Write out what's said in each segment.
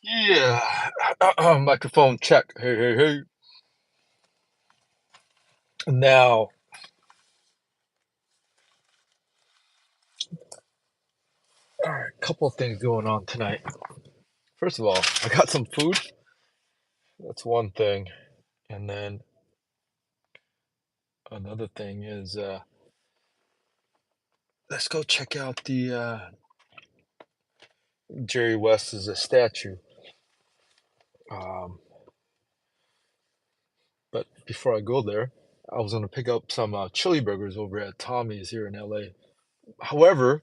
Yeah. Microphone check. Hey, hey, hey. Now, all right, couple of things going on tonight. First of all, I got some food. That's one thing. And then another thing is let's go check out the Jerry West's statue. Um, but before I go there, I was gonna pick up some chili burgers over at Tommy's here in LA. However,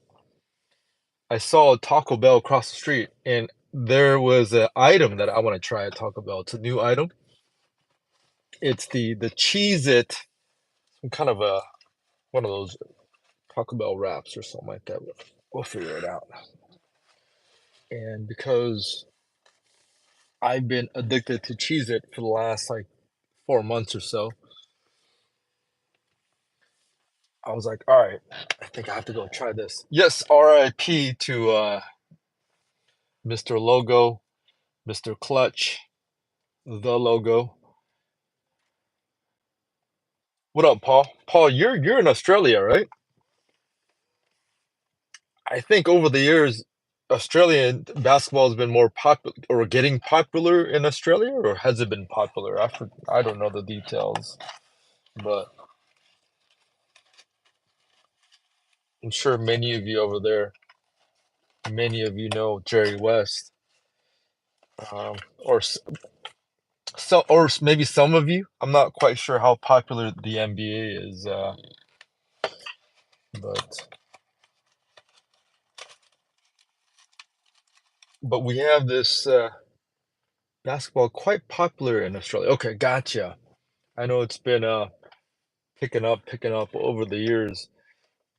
I saw a Taco Bell across the street, and there was an item that I want to try at Taco Bell. It's a new item. It's the Cheez-it, some kind of a one of those Taco Bell wraps or something like that. We'll figure it out. And because I've been addicted to Cheez-it for the last like 4 months or so, I was like, all right, I think I have to go try this. Yes, RIP to Mr. Logo, Mr. Clutch, the logo. What up, Paul? Paul, you're in Australia, right? I think over the years, Australian basketball has been more popular or getting popular in Australia, or has it been popular? I don't know the details, but I'm sure many of you over there, many of you know Jerry West, or maybe some of you. I'm not quite sure how popular the NBA is, but we have this basketball quite popular in Australia. Okay, gotcha. I know it's been picking up over the years.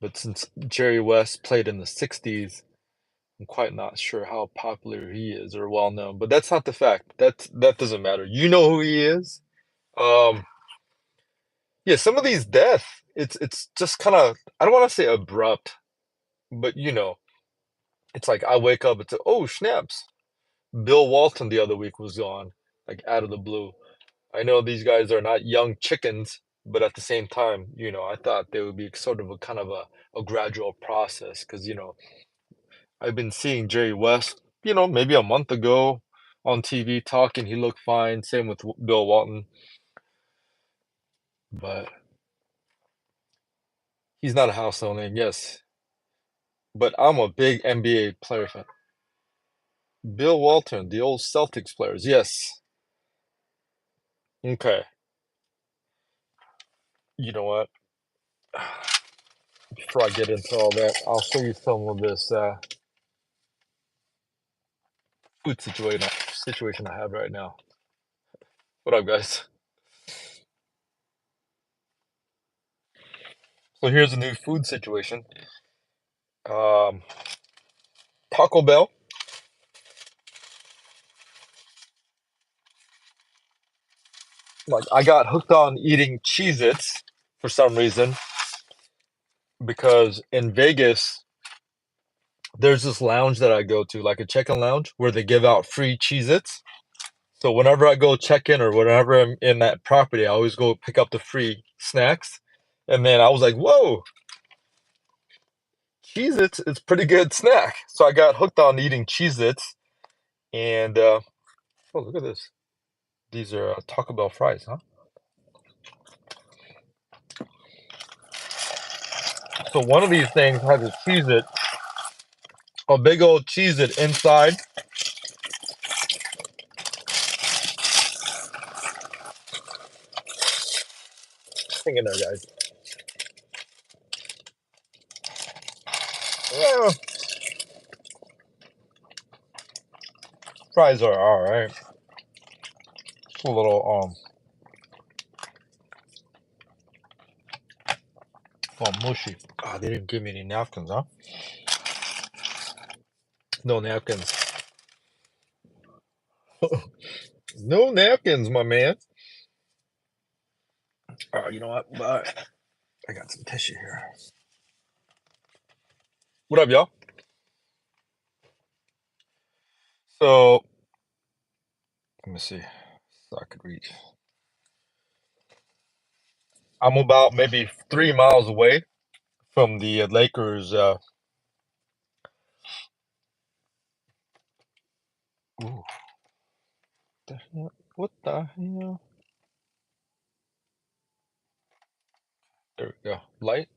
But since Jerry West played in the 60s, I'm quite not sure how popular he is or well known. But that's not the fact. That doesn't matter. You know who he is. Um, yeah, some of these deaths, it's just kind of, I don't want to say abrupt, but it's like I wake up, it's oh snaps. Bill Walton the other week was gone, like out of the blue. I know these guys are not young chickens, but at the same time, I thought they would be sort of a kind of a gradual process because I've been seeing Jerry West, maybe a month ago on TV talking. He looked fine. Same with Bill Walton, but he's not a household name, yes. But I'm a big NBA player fan. Bill Walton, the old Celtics players, yes. Okay. You know what? Before I get into all that, I'll show you some of this food situation I have right now. What up, guys? So here's a new food situation. Um, Taco Bell. Like I got hooked on eating Cheez-Its for some reason because in Vegas there's this lounge that I go to, like a check-in lounge, where they give out free Cheez-Its. So whenever I go check in or whenever I'm in that property, I always go pick up the free snacks. And then I was like, whoa, Cheez-Its is pretty good snack. So I got hooked on eating Cheez-Its. And oh, look at this. These are Taco Bell fries, huh? So one of these things has a Cheez-It, a big old Cheez-It inside. Hang in there, guys. Yeah, fries are all right. It's a little mushy. Ah, they didn't give me any napkins, huh? No napkins. No napkins, my man. You know what? But I got some tissue here. What up, y'all? So me see. So I could reach. I'm about maybe 3 miles away from the Lakers. Ooh, the hell? What the hell? There we go. Light.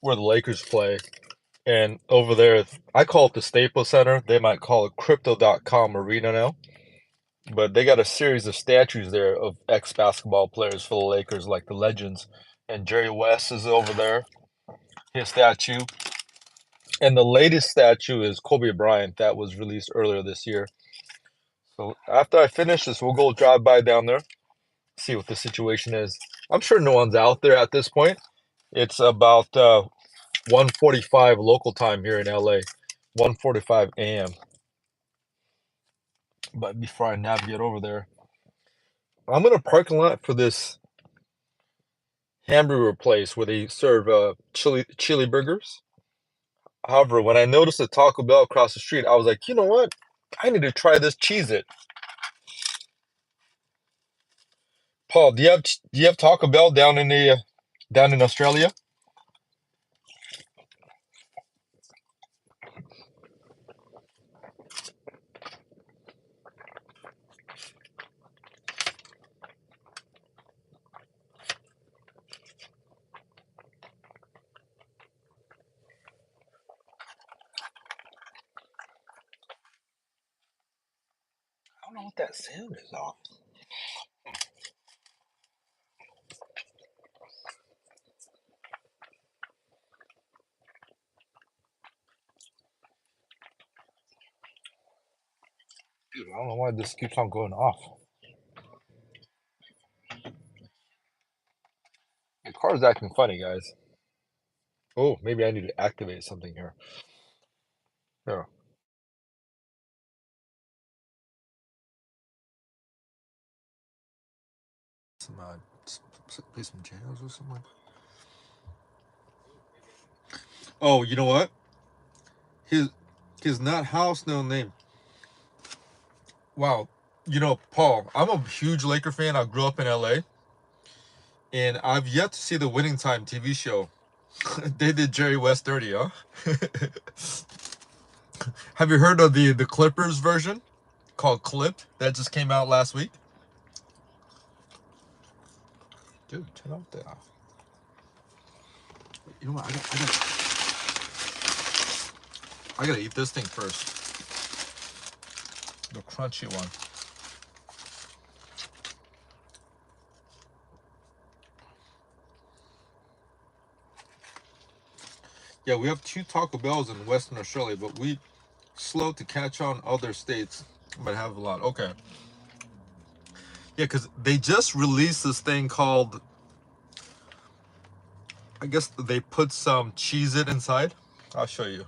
Where the Lakers play. And over there, I call it the Staples Center. They might call it Crypto.com Arena now. But they got a series of statues there of ex-basketball players for the Lakers, like the legends. And Jerry West is over there, his statue. And the latest statue is Kobe Bryant that was released earlier this year. So after I finish this, we'll go drive by down there, see what the situation is. I'm sure no one's out there at this point. It's about 1:45 local time here in LA, 1:45 a.m. But before I navigate over there, I'm in a parking lot for this hamburger place where they serve chili burgers. However, when I noticed the Taco Bell across the street, I was like, you know what? I need to try this Cheez-it. Paul, do you have Taco Bell down in the down in Australia? I don't know what that sound is off. Dude, I don't know why this keeps on going off. The car's acting funny, guys. Oh, maybe I need to activate something here. Here. Some play some jazz or something. Oh, you know what? His not house, no name. Wow. You know, Paul, I'm a huge Laker fan. I grew up in LA, and I've yet to see the Winning Time TV show. They did Jerry West dirty, huh? Have you heard of the Clippers version called Clip that just came out last week? Dude, turn off that off. You know what? I gotta eat this thing first. The crunchy one. Yeah, we have 2 Taco Bells in Western Australia, but we slow to catch on other states, but have a lot. Okay. Yeah, because they just released this thing called, I guess they put some Cheez-it inside. I'll show you.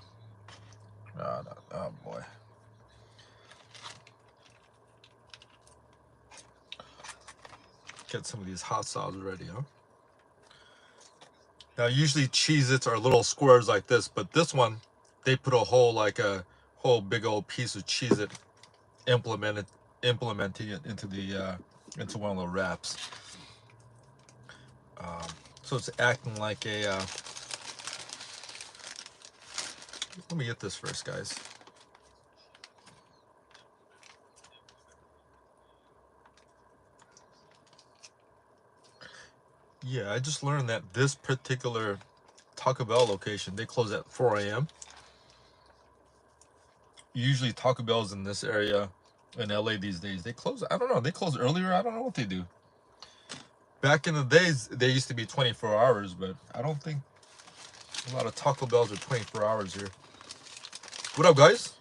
Oh, no. Oh boy. Get some of these hot sauce ready, huh? Now, usually Cheez-Its are little squares like this, but this one, they put a whole big old piece of Cheez-It, implementing it into the into one of the wraps. So it's acting like a. Let me get this first, guys. Yeah, I just learned that this particular Taco Bell location, they close at 4 a.m. Usually Taco Bell's in this area in LA these days, they close, I don't know, they close earlier. I don't know what they do. Back in the days, they used to be 24 hours, but I don't think a lot of Taco Bells are 24 hours here. What up, guys?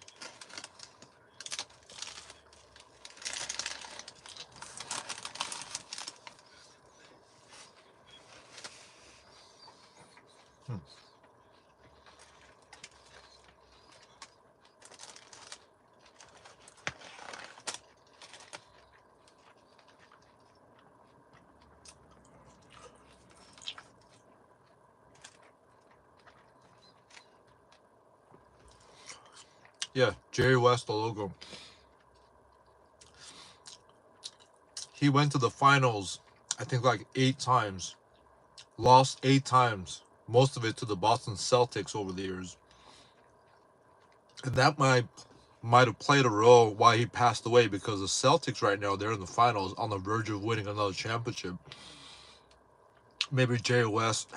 Yeah, Jerry West, the logo. He went to the finals, I think like 8 times. Lost 8 times. Most of it to the Boston Celtics over the years. And that might have played a role why he passed away, because the Celtics right now, they're in the finals on the verge of winning another championship. Maybe Jerry West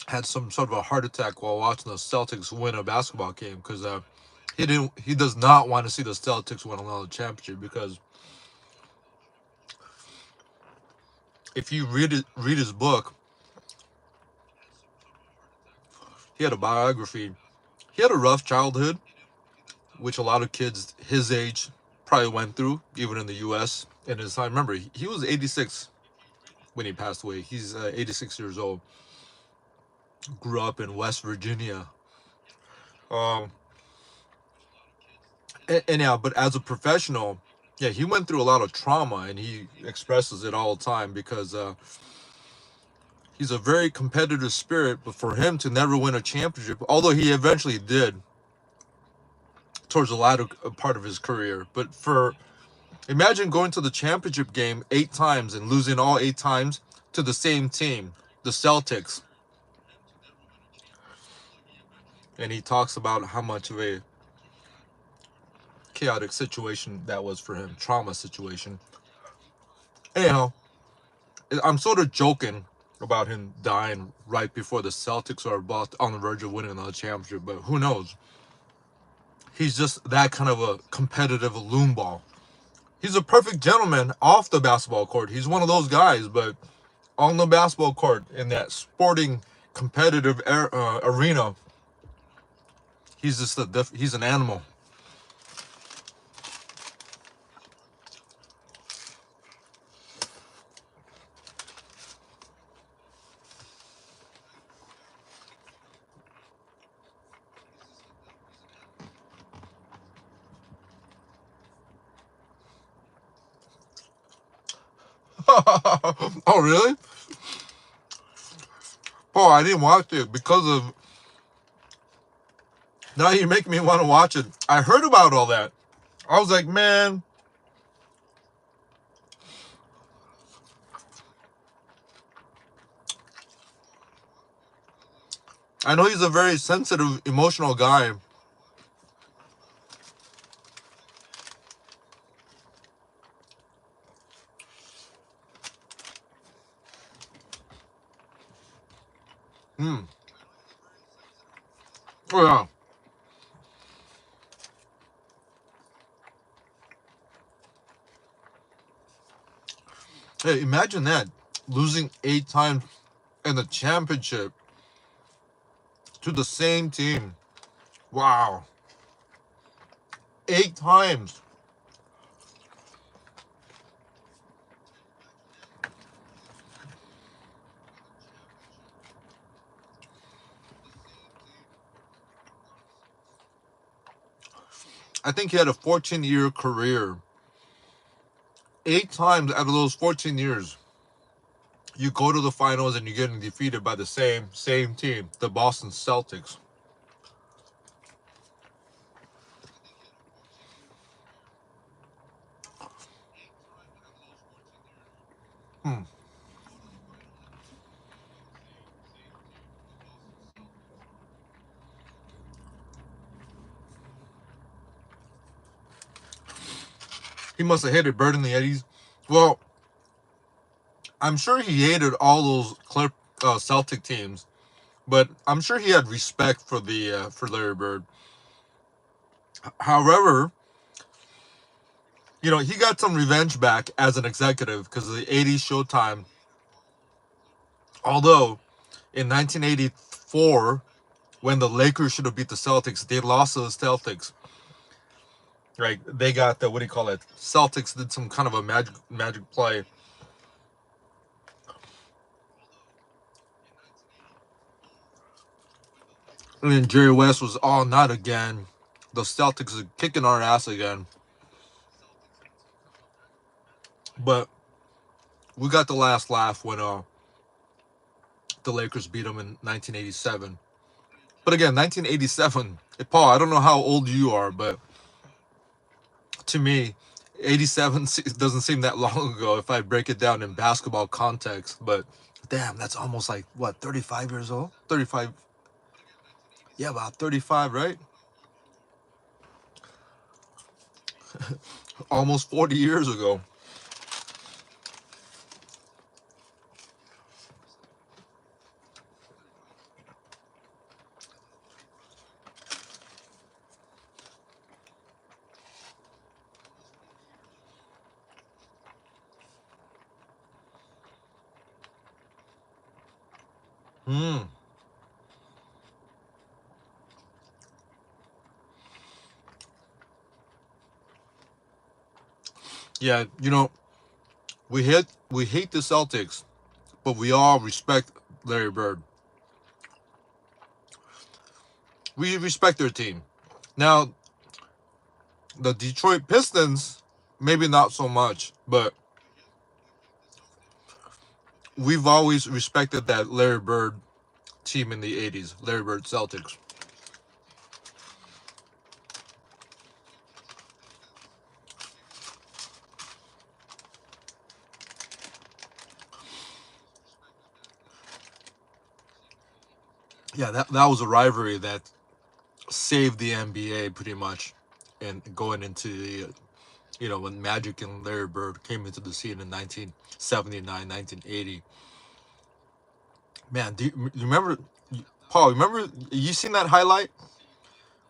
had some sort of a heart attack while watching the Celtics win a basketball game, because he does not want to see the Celtics win another championship, because if you read his book, he had a biography. He had a rough childhood, which a lot of kids his age probably went through, even in the U.S. in his time. Remember, he was 86 when he passed away. He's 86 years old. Grew up in West Virginia. Um, and yeah, but as a professional, yeah, he went through a lot of trauma, and he expresses it all the time, because he's a very competitive spirit. But for him to never win a championship, although he eventually did towards the latter part of his career, but imagine going to the championship game 8 times and losing all 8 times to the same team, the Celtics. And he talks about how much of a chaotic situation that was for him, trauma situation. Anyhow, I'm sort of joking about him dying right before the Celtics are about on the verge of winning another championship, but who knows? He's just that kind of a competitive loonball. He's a perfect gentleman off the basketball court. He's one of those guys, but on the basketball court, in that sporting competitive arena, he's just he's an animal. Oh, really? Oh, I didn't watch it because of. Now you make me want to watch it. I heard about all that. I was like, man. I know he's a very sensitive, emotional guy. Hmm. Oh, yeah. Hey, imagine that. Losing 8 times in the championship to the same team. Wow. 8 times. I think he had a 14-year career. 8 times out of those 14 years, you go to the finals and you're getting defeated by the same team, the Boston Celtics. Hmm. He must have hated Bird in the Eddies. Well, I'm sure he hated all those Celtic teams, but I'm sure he had respect for Larry Bird. However, he got some revenge back as an executive because of the '80s Showtime. Although in 1984, when the Lakers should have beat the Celtics, they lost to the Celtics. Right? They got the, what do you call it? Celtics did some kind of a magic play. And then Jerry West was all not again. The Celtics are kicking our ass again. But we got the last laugh when the Lakers beat them in 1987. But again, 1987. Paul, I don't know how old you are, but to me, 87 doesn't seem that long ago if I break it down in basketball context. But damn, that's almost like, what, 35 years old? 35. Yeah, about 35, right? Almost 40 years ago. Hmm. Yeah, you know, we hate the Celtics, but we all respect Larry Bird. We respect their team. Now, the Detroit Pistons, maybe not so much, but we've always respected that Larry Bird team in the 80s, Larry Bird Celtics. Yeah, that was a rivalry that saved the NBA pretty much, and going into the, when Magic and Larry Bird came into the scene in 1979, 1980. Man, do you remember, Paul? Remember you seen that highlight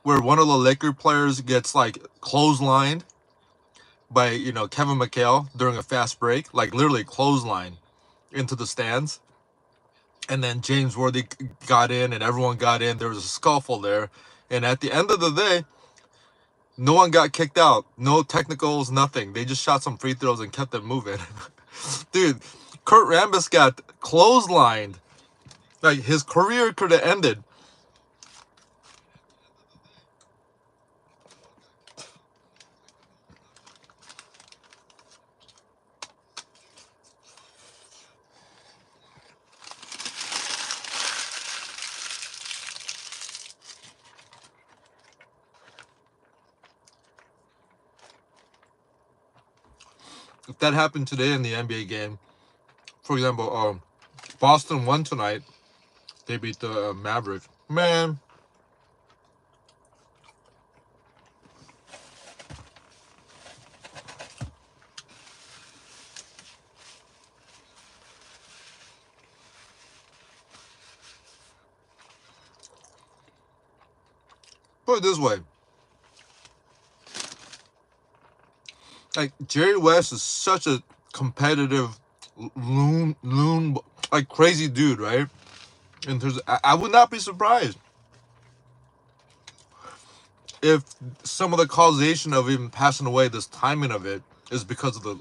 where one of the Laker players gets like clotheslined by Kevin McHale during a fast break, like literally clothesline into the stands, and then James Worthy got in, and everyone got in. There was a scuffle there, and at the end of the day, no one got kicked out, no technicals, nothing. They just shot some free throws and kept it moving. Dude, Kurt Rambis got clotheslined. Like his career could have ended. If that happened today in the NBA game, for example, Boston won tonight. They beat the Mavericks. Man, put it this way. Like, Jerry West is such a competitive loon, like crazy dude, right? And I would not be surprised if some of the causation of him passing away, this timing of it, is because of the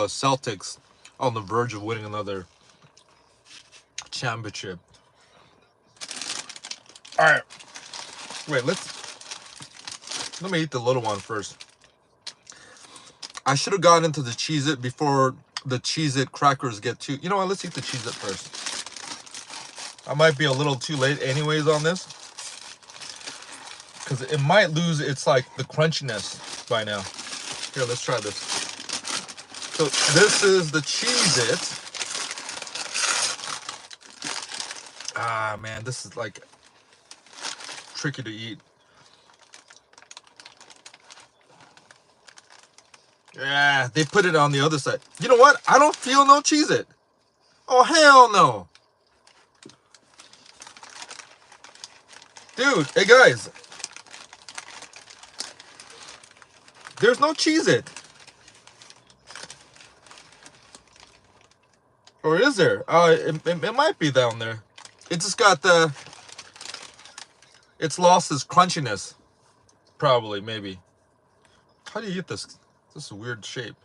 Celtics on the verge of winning another championship. All right, wait. Let me eat the little one first. I should have gone into the Cheez-it before the Cheez-it crackers get too. You know what? Let's eat the Cheez-it first. I might be a little too late, anyways, on this, because it might lose its like the crunchiness by now. Here, let's try this. So this is the Cheez-it. Ah, man, this is like tricky to eat. Yeah, they put it on the other side. You know what? I don't feel no Cheez-it. Oh, hell no. Dude, hey guys. There's no Cheez-it. Or is there? It might be down there. It just got the... It's lost its crunchiness. Probably, maybe. How do you eat this? This is a weird shape.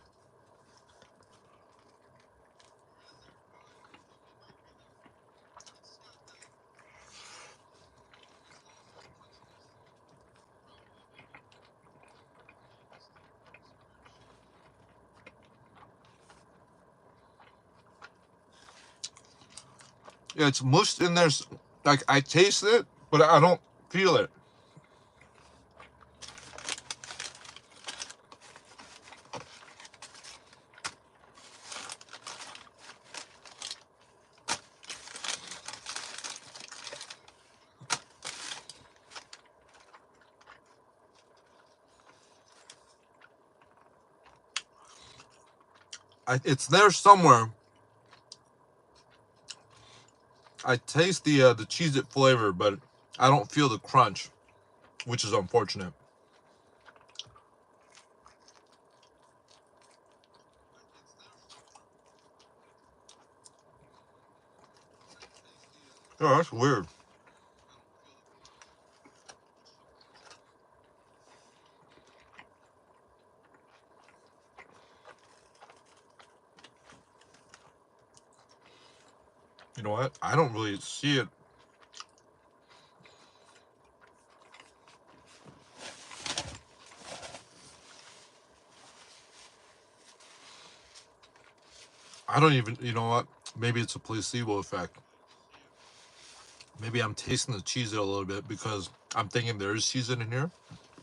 Yeah, it's mushed in there. Like, I taste it, but I don't feel it. It's there somewhere. I taste the Cheez-it flavor, but I don't feel the crunch, which is unfortunate. Oh, that's weird. You know what? I don't really see it. I don't even, you know what? Maybe it's a placebo effect. Maybe I'm tasting the Cheez-it a little bit because I'm thinking there is Cheez-it in here,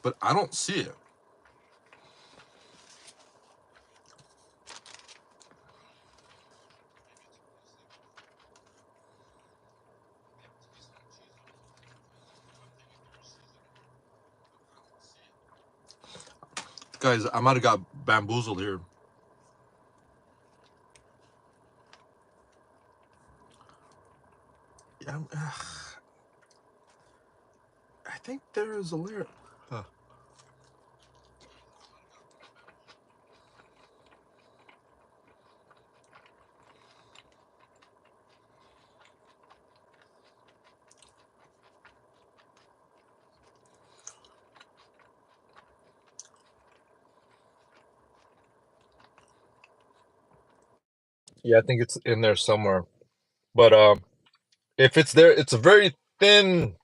but I don't see it. Guys, I might have got bamboozled here. Yeah, I think there is a layer. Huh. Yeah, I think it's in there somewhere. But if it's there, it's a very thin,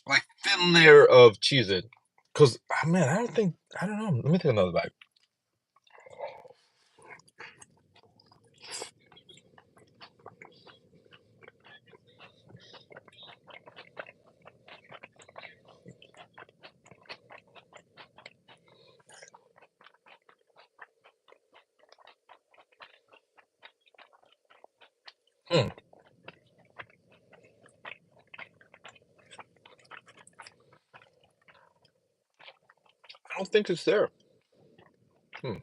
like thin layer of Cheez-it. Cause man, I don't know. Let me take another bite. Hmm. I don't think it's there. Hmm.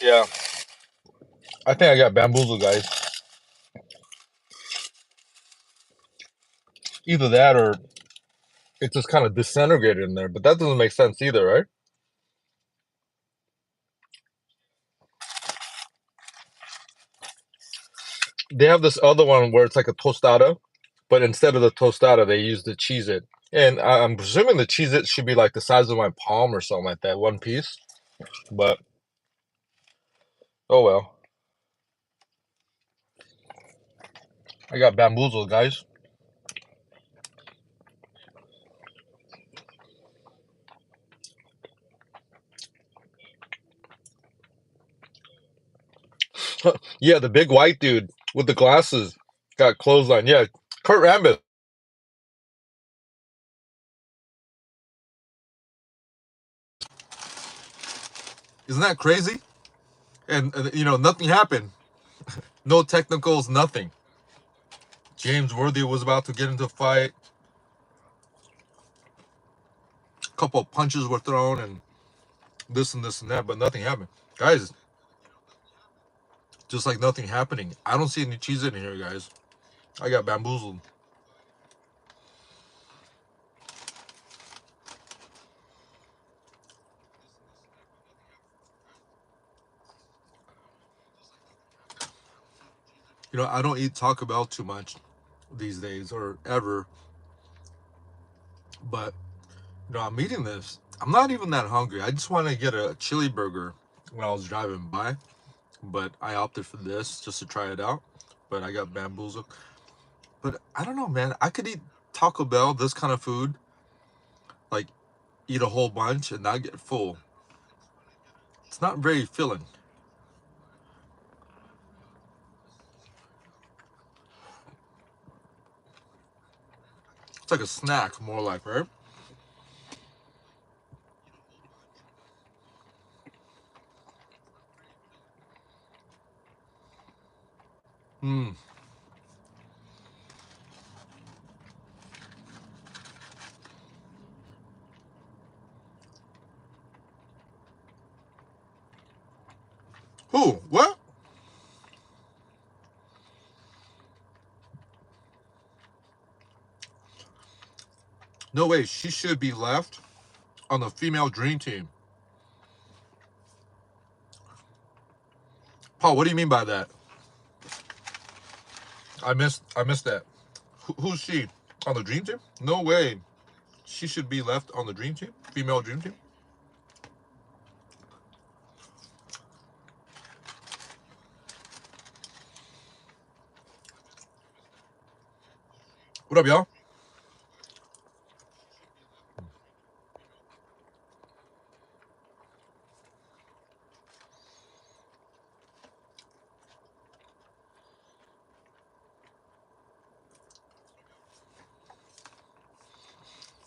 Yeah, I think I got bamboozled, guys. Either that or it just kind of disintegrated in there. But that doesn't make sense either, right? They have this other one where it's like a tostada, but instead of the tostada, they use the Cheez-it. And I'm presuming the Cheez-it should be like the size of my palm or something like that, one piece. But oh well. I got bamboozled, guys. Yeah, the big white dude with the glasses got clothesline. Yeah, Kurt Rambis. Isn't that crazy? And you know, nothing happened. No technicals, nothing. James Worthy was about to get into a fight. A couple of punches were thrown and this and that, but nothing happened. Guys, just like nothing happening. I don't see any cheese in here, guys. I got bamboozled. You know, I don't eat Taco Bell too much these days or ever, but you know, I'm eating this. I'm not even that hungry. I just want to get a chili burger when I was driving by, but I opted for this just to try it out. But I got bamboozled. But I don't know, man. I could eat Taco Bell, this kind of food, like eat a whole bunch and not get full. It's not very filling. It's like a snack, more like, right? Hmm. Who? What? No way. She should be left on the female dream team. Paul, what do you mean by that? I missed that. Who's she? On the dream team? No way. She should be left on the dream team? Female dream team? What up, y'all?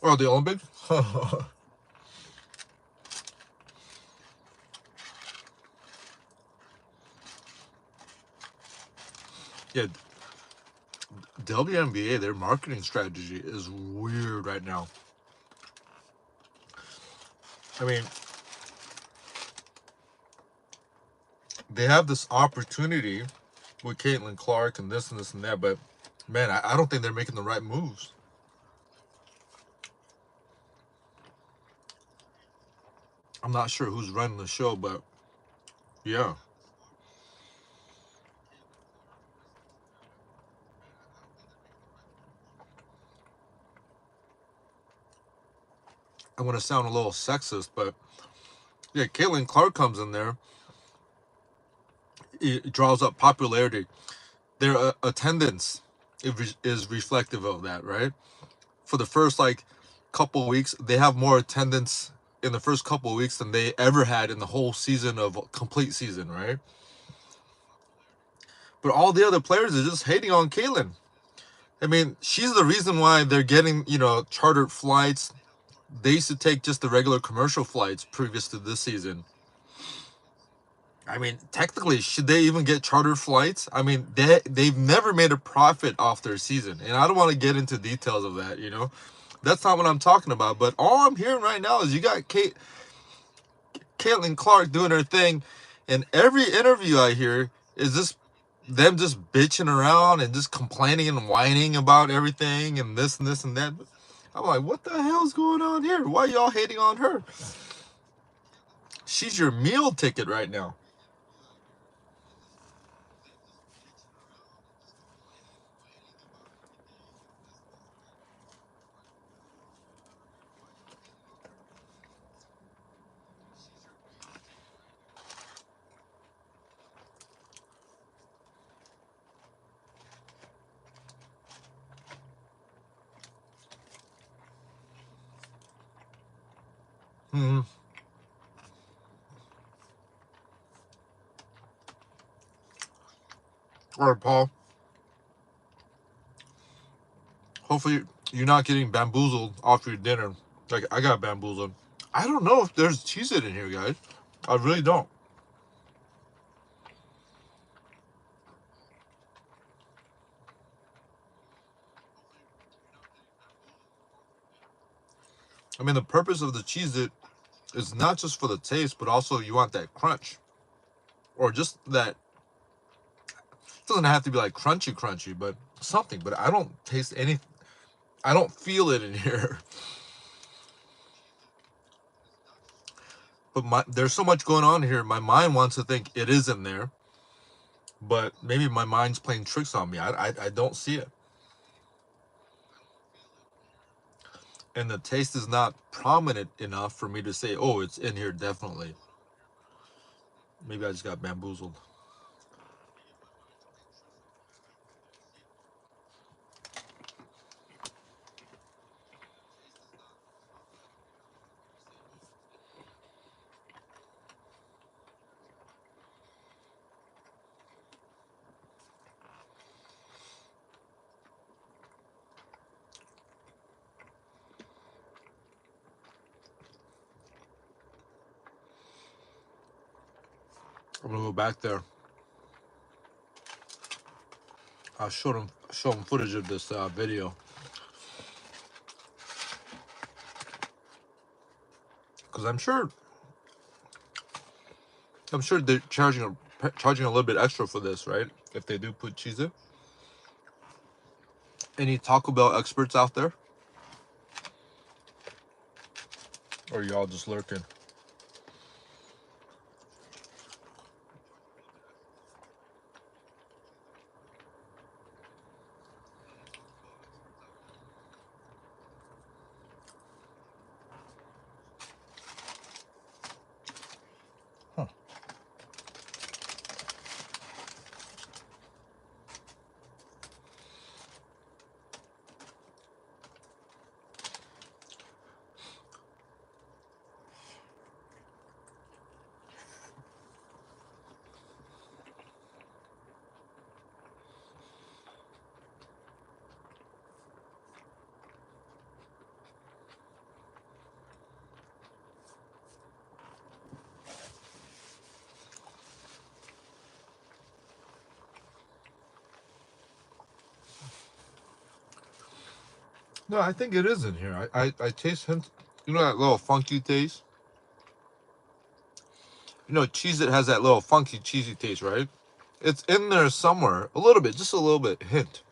Oh, the Olympics? Yeah, WNBA, their marketing strategy is weird right now. I mean, they have this opportunity with Caitlin Clark and this and this and that, but man, I don't think they're making the right moves. I'm not sure who's running the show, but yeah. I'm gonna sound a little sexist, but yeah, Caitlin Clark comes in there, it draws up popularity. Their attendance is reflective of that, right? For the first like couple of weeks, they have more attendance in the first couple of weeks than they ever had in the whole season of complete season, right? But all the other players are just hating on Caitlin. I mean, she's the reason why they're getting, chartered flights. They used to take just the regular commercial flights previous to this season. I mean, technically, should they even get chartered flights? I mean, they've never made a profit off their season, and I don't want to get into details of that. That's not what I'm talking about. But all I'm hearing right now is you got Caitlin Clark doing her thing, and every interview I hear is them just bitching around and just complaining and whining about everything and this and that. I'm like, what the hell's going on here? Why are y'all hating on her? She's your meal ticket right now. Mm-hmm. All right, Paul. Hopefully you're not getting bamboozled off your dinner. Like I got bamboozled. I don't know if there's Cheez-it in here, guys. I really don't. I mean, the purpose of the Cheez-it is not just for the taste, but also you want that crunch. Or just that, it doesn't have to be like crunchy, but something. But I don't taste any, I don't feel it in here. But there's so much going on here. My mind wants to think it is in there, but maybe my mind's playing tricks on me. I don't see it. And the taste is not prominent enough for me to say, oh, it's in here definitely. Maybe I just got bamboozled. I'm gonna go back there. I'll show them footage of this video, because I'm sure they're charging a little bit extra for this, right? If they do put Cheez-it. Any Taco Bell experts out there? Or y'all just lurking? Huh. No, I think it is in here. I taste hint. You know that little funky taste? You know, Cheez-It has that little funky, cheesy taste, right? It's in there somewhere. A little bit, just a little bit, hint.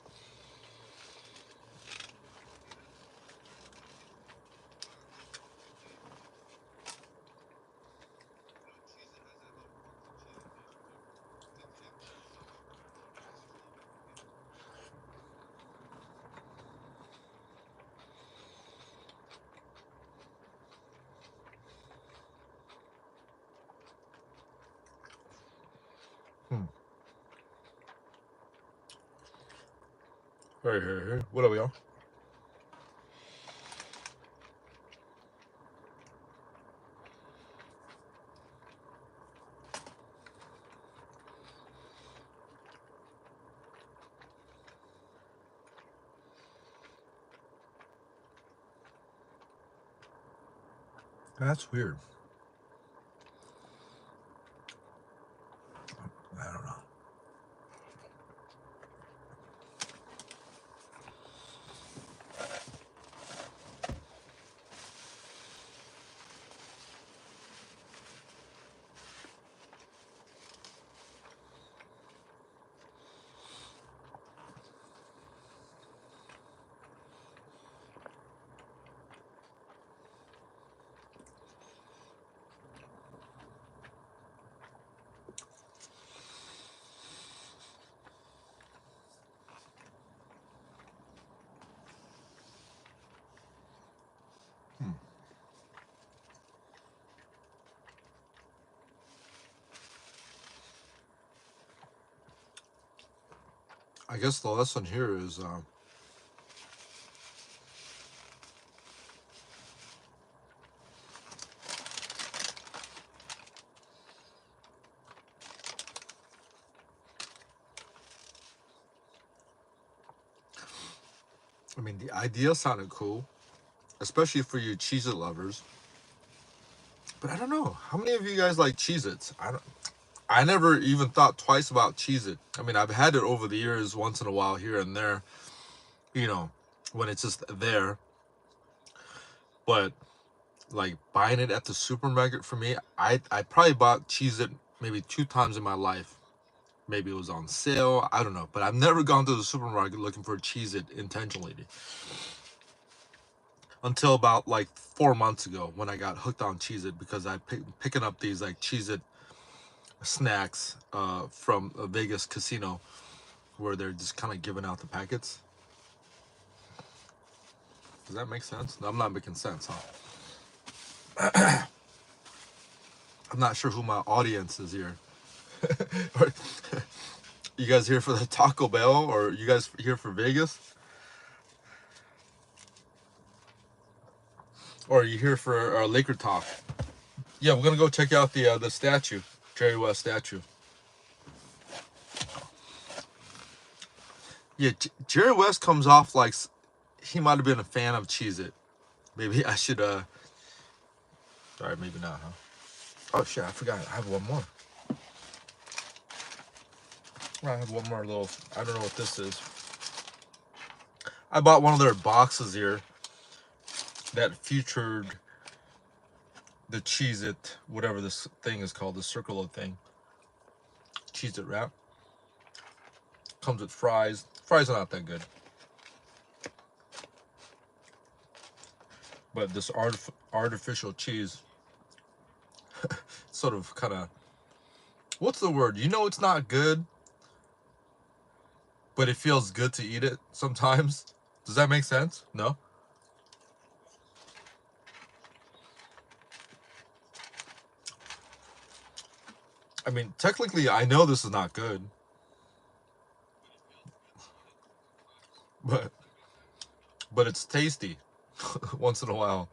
Right here. What are we on? That's weird. I don't know. I guess the lesson here is, I mean, the idea sounded cool, especially for you Cheez-It lovers. But I don't know. How many of you guys like Cheez-Its? I never even thought twice about Cheez-It. I mean, I've had it over the years, once in a while, here and there, you know, when it's just there. But like buying it at the supermarket, for me, I probably bought Cheez-It maybe 2 times in my life. Maybe it was on sale, I don't know. But I've never gone to the supermarket looking for Cheez-It intentionally. Until about like 4 months ago, when I got hooked on Cheez-It, because I picking up these like Cheez-It snacks from a Vegas casino, where they're just kind of giving out the packets. Does that make sense? No, I'm not making sense, huh? I'm not sure who my audience is here. You guys here for the Taco Bell, or you guys here for Vegas? Or are you here for our Laker talk? Yeah, we're gonna go check out the statue, Jerry West statue. Yeah, Jerry West comes off like he might have been a fan of Cheez-It. Maybe I should Sorry, maybe not, huh? Oh shit, I forgot. I have one more. I have one more little, I don't know what this is. I bought one of their boxes here that featured the Cheez-it, whatever this thing is called, the circular thing. Cheez-it wrap. Comes with fries. Fries are not that good. But this artificial cheese sort of kind of, what's the word? You know it's not good, but it feels good to eat it sometimes. Does that make sense? No? I mean, technically, I know this is not good, but it's tasty once in a while.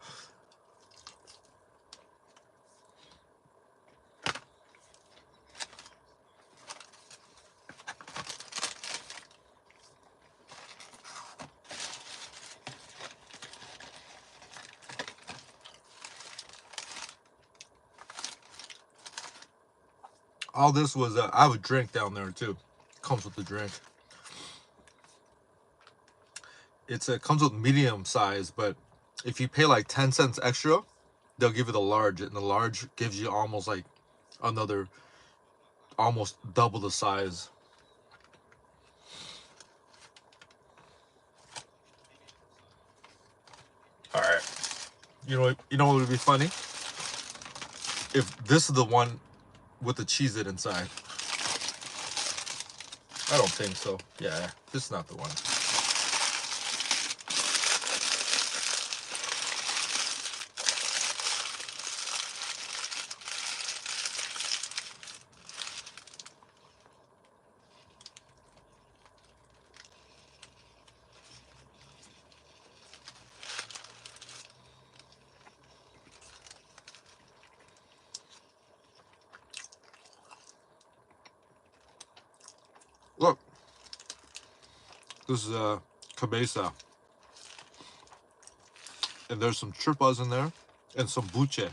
All this was, I have a drink down there too. Comes with the drink. It comes with medium size, but if you pay like 10 cents extra, they'll give you the large, and the large gives you almost like another, almost double the size. All right. You know what would be funny? If this is the one with the Cheez-it inside. I don't think so. Yeah, this is not the one. Look, this is cabeza, and there's some tripas in there, and some buche.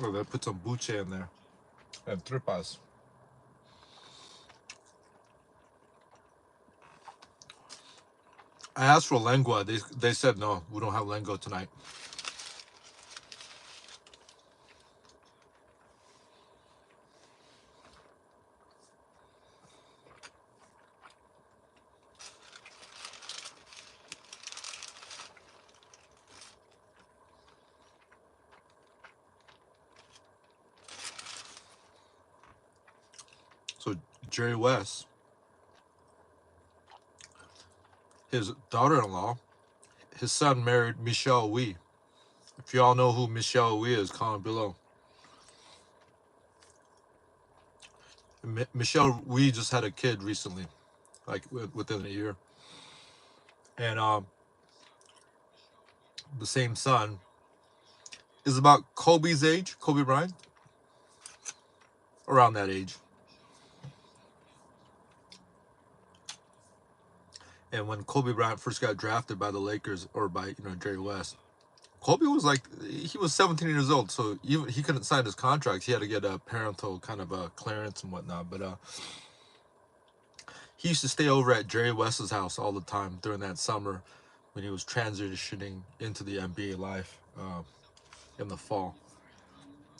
Oh, they put some buche in there, and tripas. I asked for lengua. They said no, we don't have lengua tonight. So Jerry West, his daughter-in-law, his son married Michelle Wee. If y'all know who Michelle Wee is, comment below. Michelle Wee just had a kid recently, like within a year, and the same son is about Kobe's age, Kobe Bryant, around that age. And when Kobe Bryant first got drafted by the Lakers, or by Jerry West, Kobe was like, he was 17 years old, so even he couldn't sign his contract. He had to get a parental kind of a clearance and whatnot. But he used to stay over at Jerry West's house all the time during that summer when he was transitioning into the NBA life in the fall.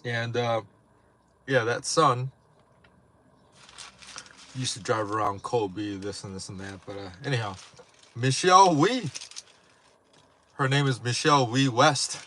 And yeah, that son used to drive around Kobe, this and this and that. But anyhow, Michelle Wee. Her name is Michelle Wee West.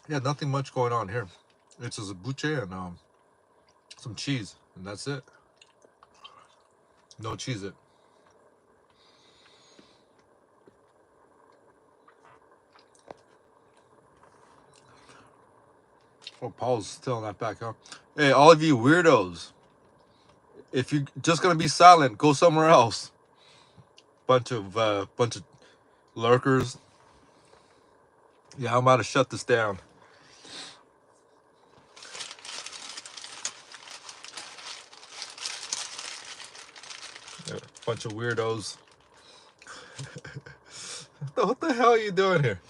Yeah, nothing much going on here. It's a buche and some cheese, and that's it. No Cheez-it. Oh, Paul's still on that back, huh? Hey, all of you weirdos, if you're just gonna be silent, go somewhere else. Bunch of lurkers. Yeah, I'm about to shut this down. Bunch of weirdos. What the hell are you doing here?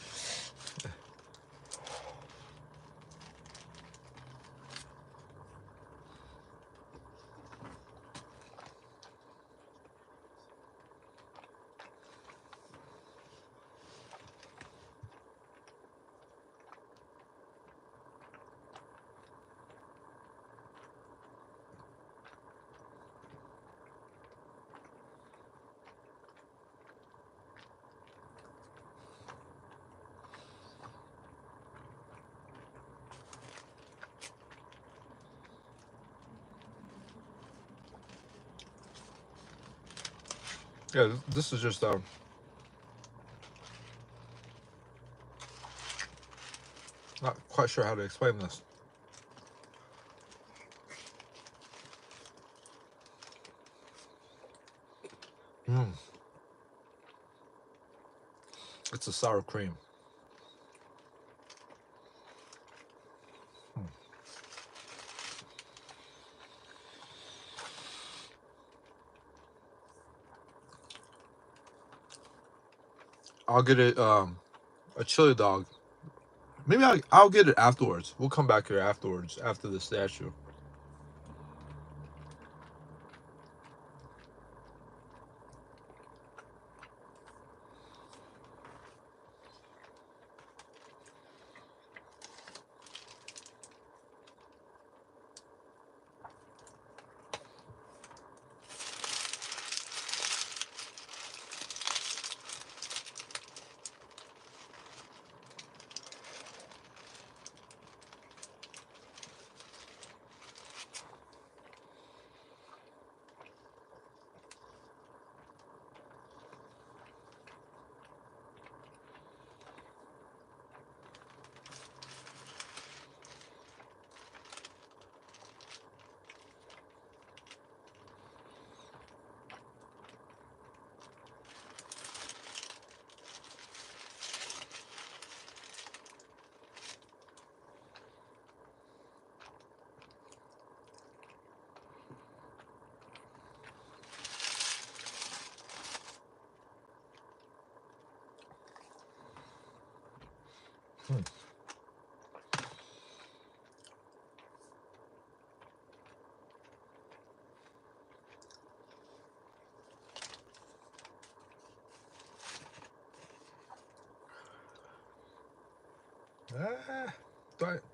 Yeah, this is just not quite sure how to explain this. It's a sour cream. I'll get it a chili dog. Maybe I'll get it afterwards. We'll come back here afterwards after the statue.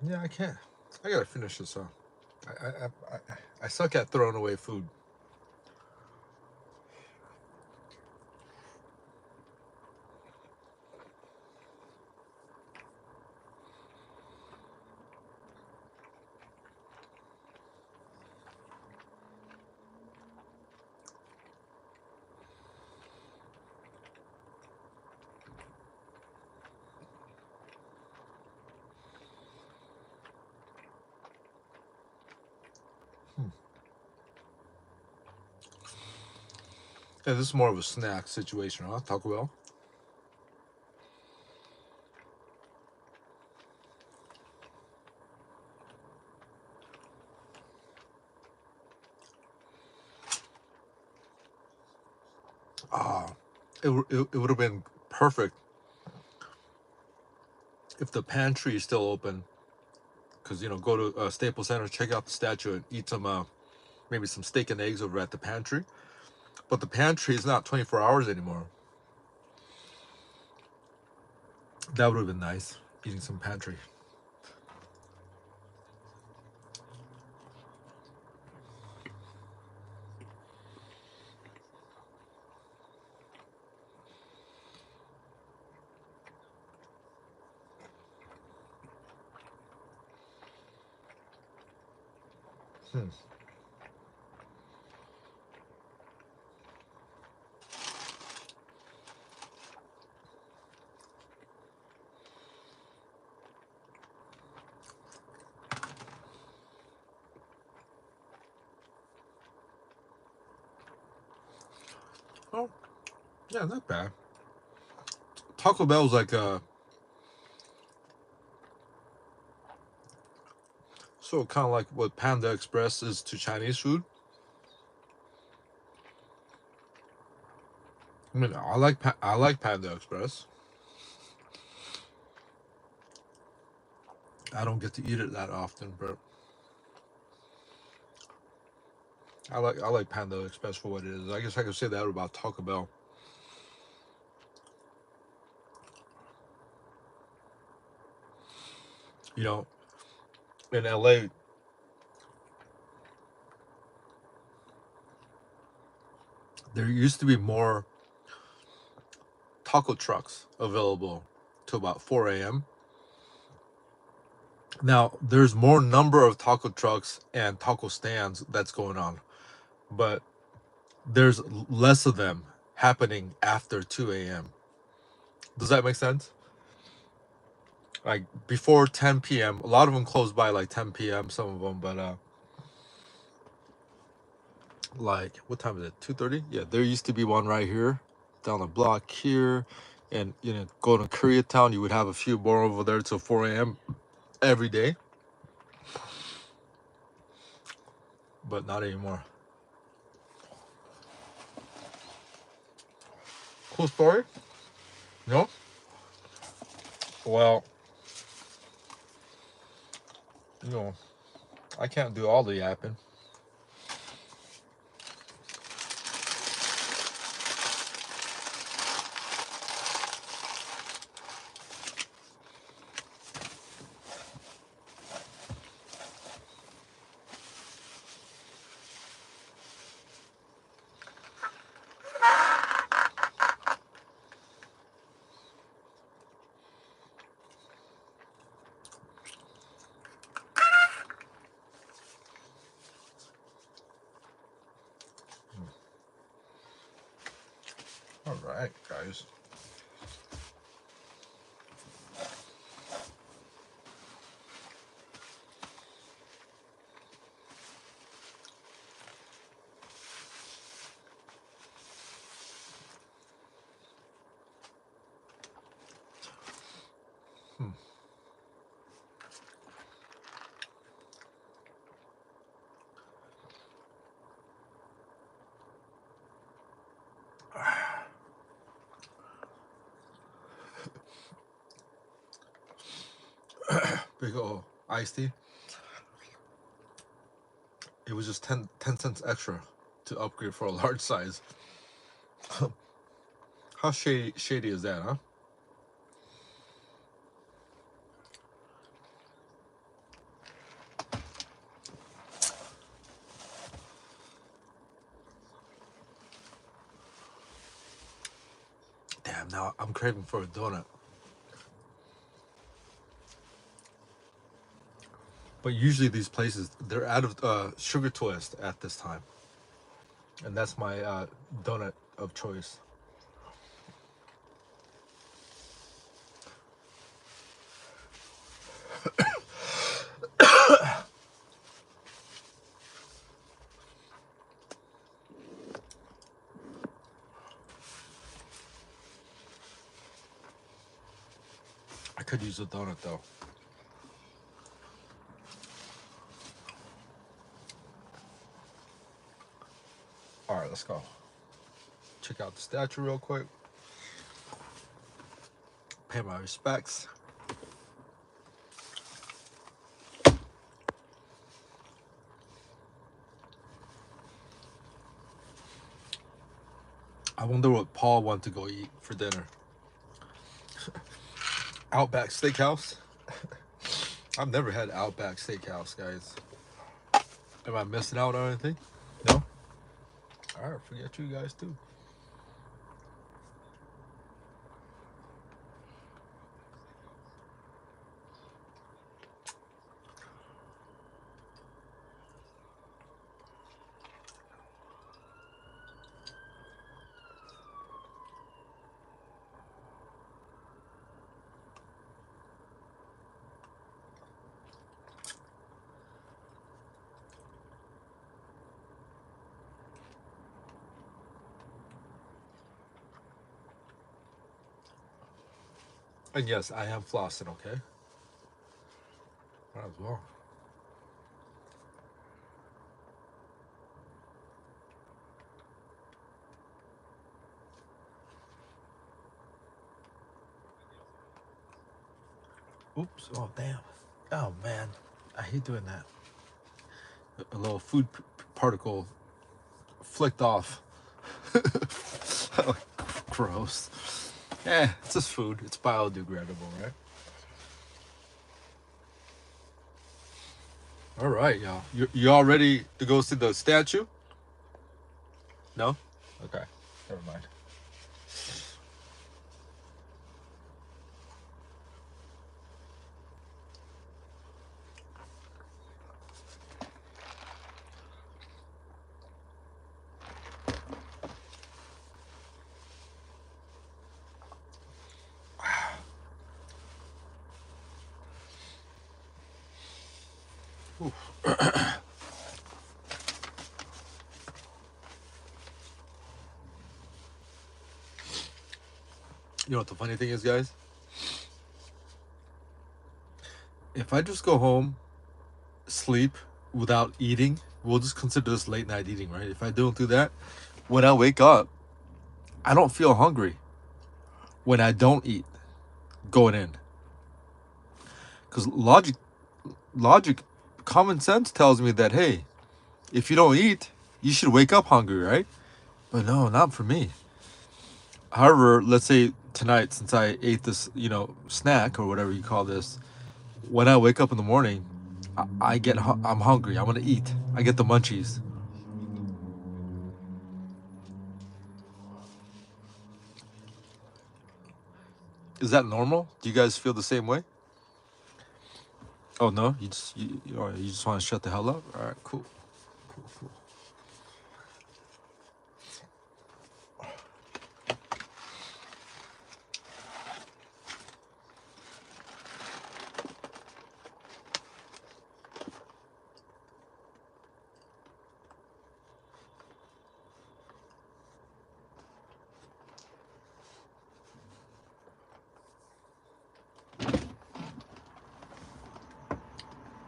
Yeah, I can't. I gotta finish this off. I suck at throwing away food. Yeah, this is more of a snack situation, huh? Taco Bell. Ah, it would have been perfect if the pantry is still open. Because, go to Staples Center, check out the statue, and eat some maybe some steak and eggs over at the pantry. But the pantry is not 24 hours anymore. That would have been nice, eating some pantry. Hmm. Oh, yeah, not bad. Taco Bell's like so kind of like what Panda Express is to Chinese food. I mean, I like Panda Express. I don't get to eat it that often, but I like Panda Express for what it is. I guess I could say that about Taco Bell. You know, in LA, there used to be more taco trucks available to about 4 a.m. Now, there's more number of taco trucks and taco stands that's going on, but there's less of them happening after 2 a.m. Does that make sense? Like before 10 p.m., a lot of them close by like 10 p.m., some of them, but like what time is it? 2:30? Yeah, there used to be one right here down the block here. And go to Koreatown, you would have a few more over there till 4 a.m. every day, but not anymore. Cool story? No? Well, you know, I can't do all the yapping. All right, guys. Hmm. Big ol' iced tea. It was just 10 cents extra to upgrade for a large size. How shady is that, huh? Damn, now I'm craving for a donut. But usually these places, they're out of sugar twist at this time. And that's my donut of choice. I could use a donut though. All right, let's go. Check out the statue real quick. Pay my respects. I wonder what Paul wants to go eat for dinner. Outback Steakhouse. I've never had Outback Steakhouse, guys. Am I missing out on anything? No? All right, forget you guys too. And yes, I am flossing, okay? Might as well. Oops. Oh, damn. Oh, man. I hate doing that. A little food particle flicked off. Gross. It's just food. It's biodegradable, right? All right, y'all. You all ready to go see the statue? No? Okay. Never mind. You know what the funny thing is, guys? If I just go home, sleep without eating, we'll just consider this late night eating, right? If I don't do that, when I wake up, I don't feel hungry when I don't eat going in. Because logic, common sense tells me that, hey, if you don't eat, you should wake up hungry, right? But no, not for me. However, let's say tonight, since I ate this, snack or whatever you call this, when I wake up in the morning, I'm hungry. I want to eat. I get the munchies. Is that normal? Do you guys feel the same way? Oh no, you just want to shut the hell up. All right, cool.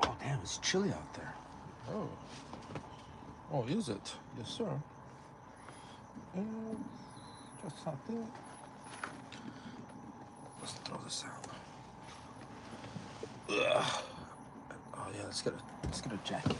Oh damn, it's chilly out there. Oh, is it? Yes, sir. Just something. Let's throw this out. Ugh. Oh yeah, let's get a jacket.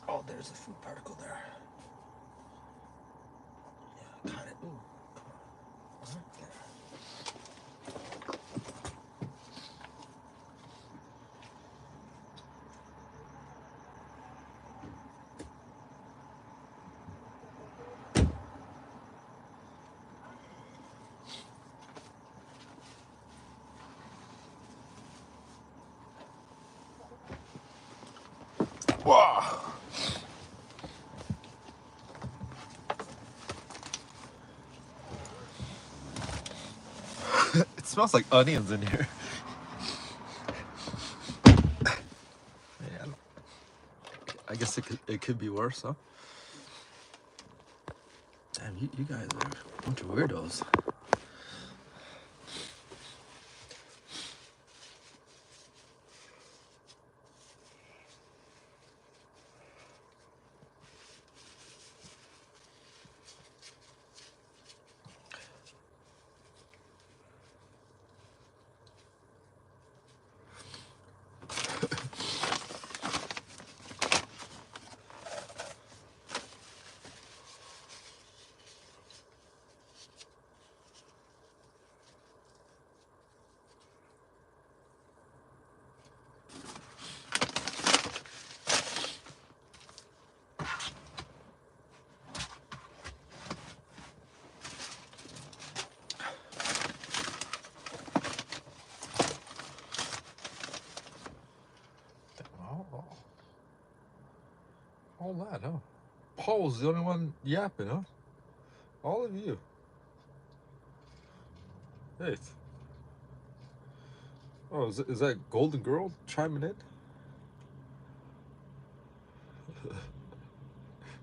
Oh, there's a food particle there. Yeah, got it. Ooh, come on. Right there. Wow. It smells like onions in here. Man, I guess it could be worse, huh? Damn, you guys are a bunch of weirdos. that, huh? Paul was the only one yapping, huh? All of you. Hey. Oh, is that Golden Girl chiming in?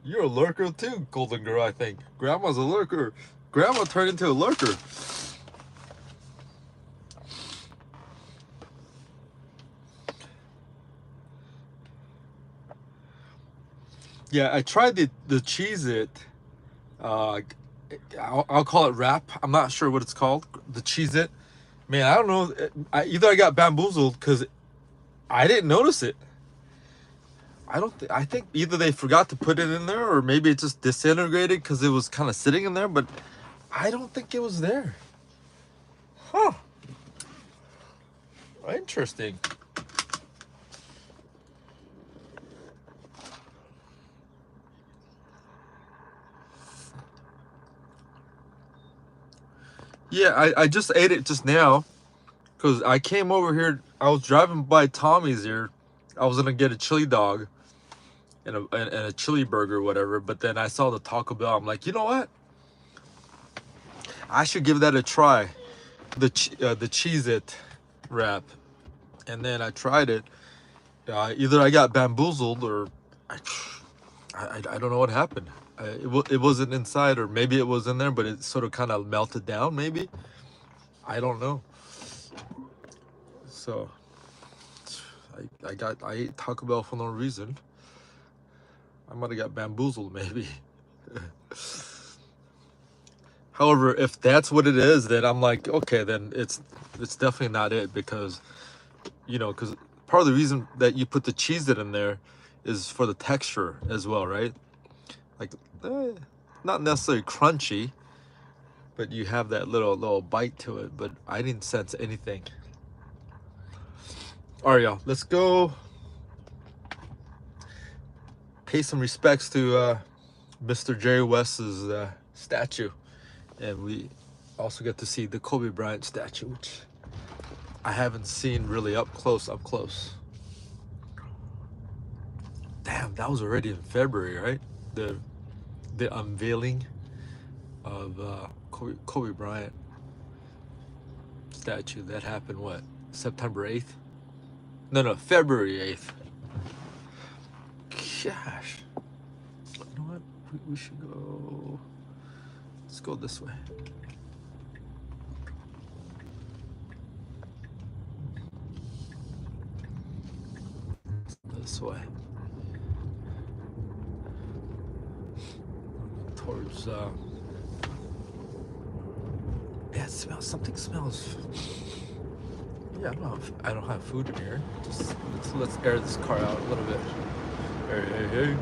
You're a lurker too, Golden Girl, I think. Grandma's a lurker. Grandma turned into a lurker. Yeah, I tried the Cheez-it. I'll call it wrap. I'm not sure what it's called. The Cheez-it. Man, I don't know. Either I got bamboozled because I didn't notice it. I think either they forgot to put it in there or maybe it just disintegrated because it was kind of sitting in there, but I don't think it was there. Huh. Interesting. Yeah, I just ate it just now because I came over here. I was driving by Tommy's here. I was gonna get a chili dog and a chili burger or whatever, but then I saw the Taco Bell. I'm like, you know what? I should give that a try. The Cheez-it wrap, and then I tried it. Either I got bamboozled or I don't know what happened. It wasn't inside, or maybe it was in there, but it sort of kind of melted down. Maybe, I don't know. So I ate Taco Bell for no reason. I might have got bamboozled, maybe. However, if that's what it is, then I'm like, okay, then it's definitely not it, because because part of the reason that you put the Cheez-it in there is for the texture as well, right? Like, not necessarily crunchy, but you have that little bite to it. But I didn't sense anything. All right, y'all, let's go pay some respects to Mr. Jerry West's statue, and we also get to see the Kobe Bryant statue, which I haven't seen really up close. Damn, that was already in February, right? The unveiling of Kobe Bryant statue. That happened, what, September 8th? No, February 8th. Gosh. You know what? We should go. Let's go this way. This way. Towards yeah, it smells. Something smells. Yeah, I don't have food in here. Just let's air this car out a little bit. Hey.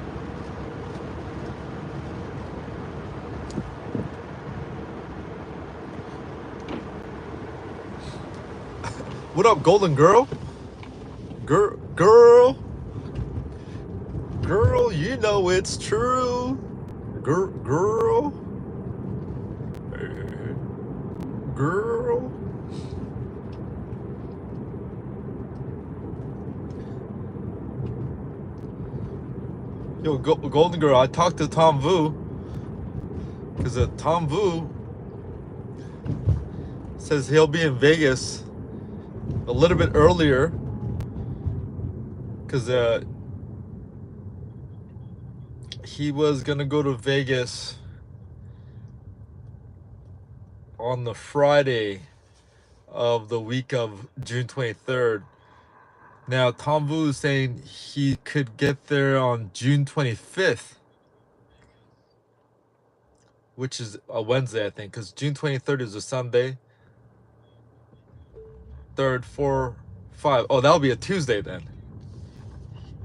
What up, Golden Girl? Girl, you know it's true. Girl. Yo, Golden Girl, I talked to Tom Vu, because Tom Vu says he'll be in Vegas a little bit earlier, because he was gonna go to Vegas on the Friday of the week of June 23rd. Now, Tom Vu is saying he could get there on June 25th, which is a Wednesday, I think, because June 23rd is a Sunday. 3rd, 4, 5. Oh, that'll be a Tuesday then.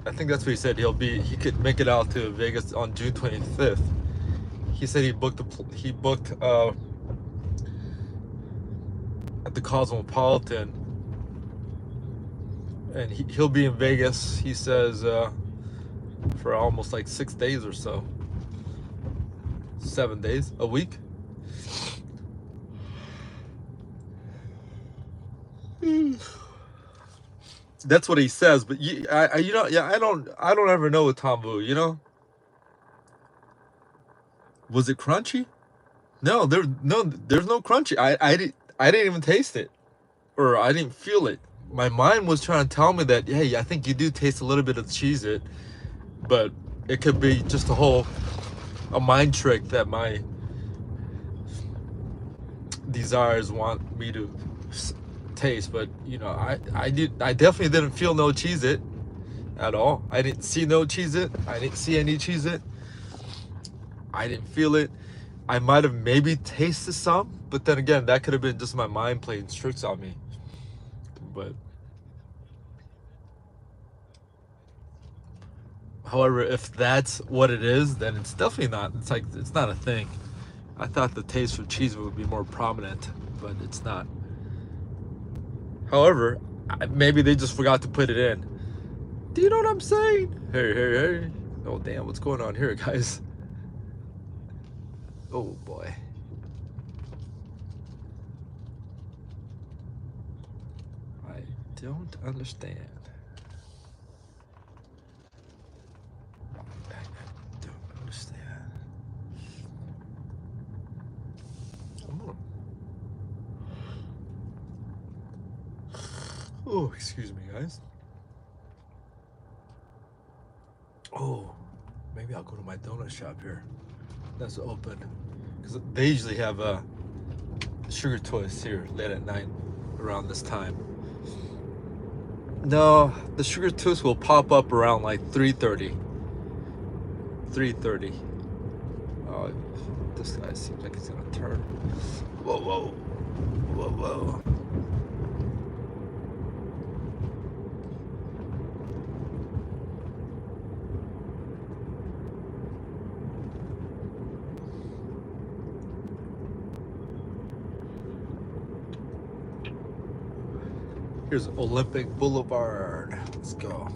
I think that's what he said. He could make it out to Vegas on June 25th. He said he booked at the Cosmopolitan, and he'll be in Vegas, he says, for almost like 6 days or so. 7 days, a week. That's what he says, but I don't ever know with Tom Vu, Was it crunchy? No, there's no crunchy. I didn't even taste it, or I didn't feel it. My mind was trying to tell me that, hey, I think you do taste a little bit of Cheez-it, but it could be just a mind trick that my desires want me to taste. But you know, I definitely didn't feel no Cheez-it at all. I didn't see no Cheez-it. I didn't see any Cheez-it. I didn't feel it. I might have maybe tasted some, but then again, that could have been just my mind playing tricks on me. But however, if that's what it is, then it's definitely not. It's like, it's not a thing. I thought the taste for cheese would be more prominent, but it's not. However, maybe they just forgot to put it in. Do you know what I'm saying? Hey. Oh, damn, what's going on here, guys? Oh, boy. I don't understand. Oh, excuse me, guys. Oh, maybe I'll go to my donut shop here. That's open. Because they usually have sugar twists here late at night around this time. No, the sugar twist will pop up around like 3:30. 3:30. Oh, this guy seems like he's gonna turn. Whoa. Here's Olympic Boulevard. Let's go.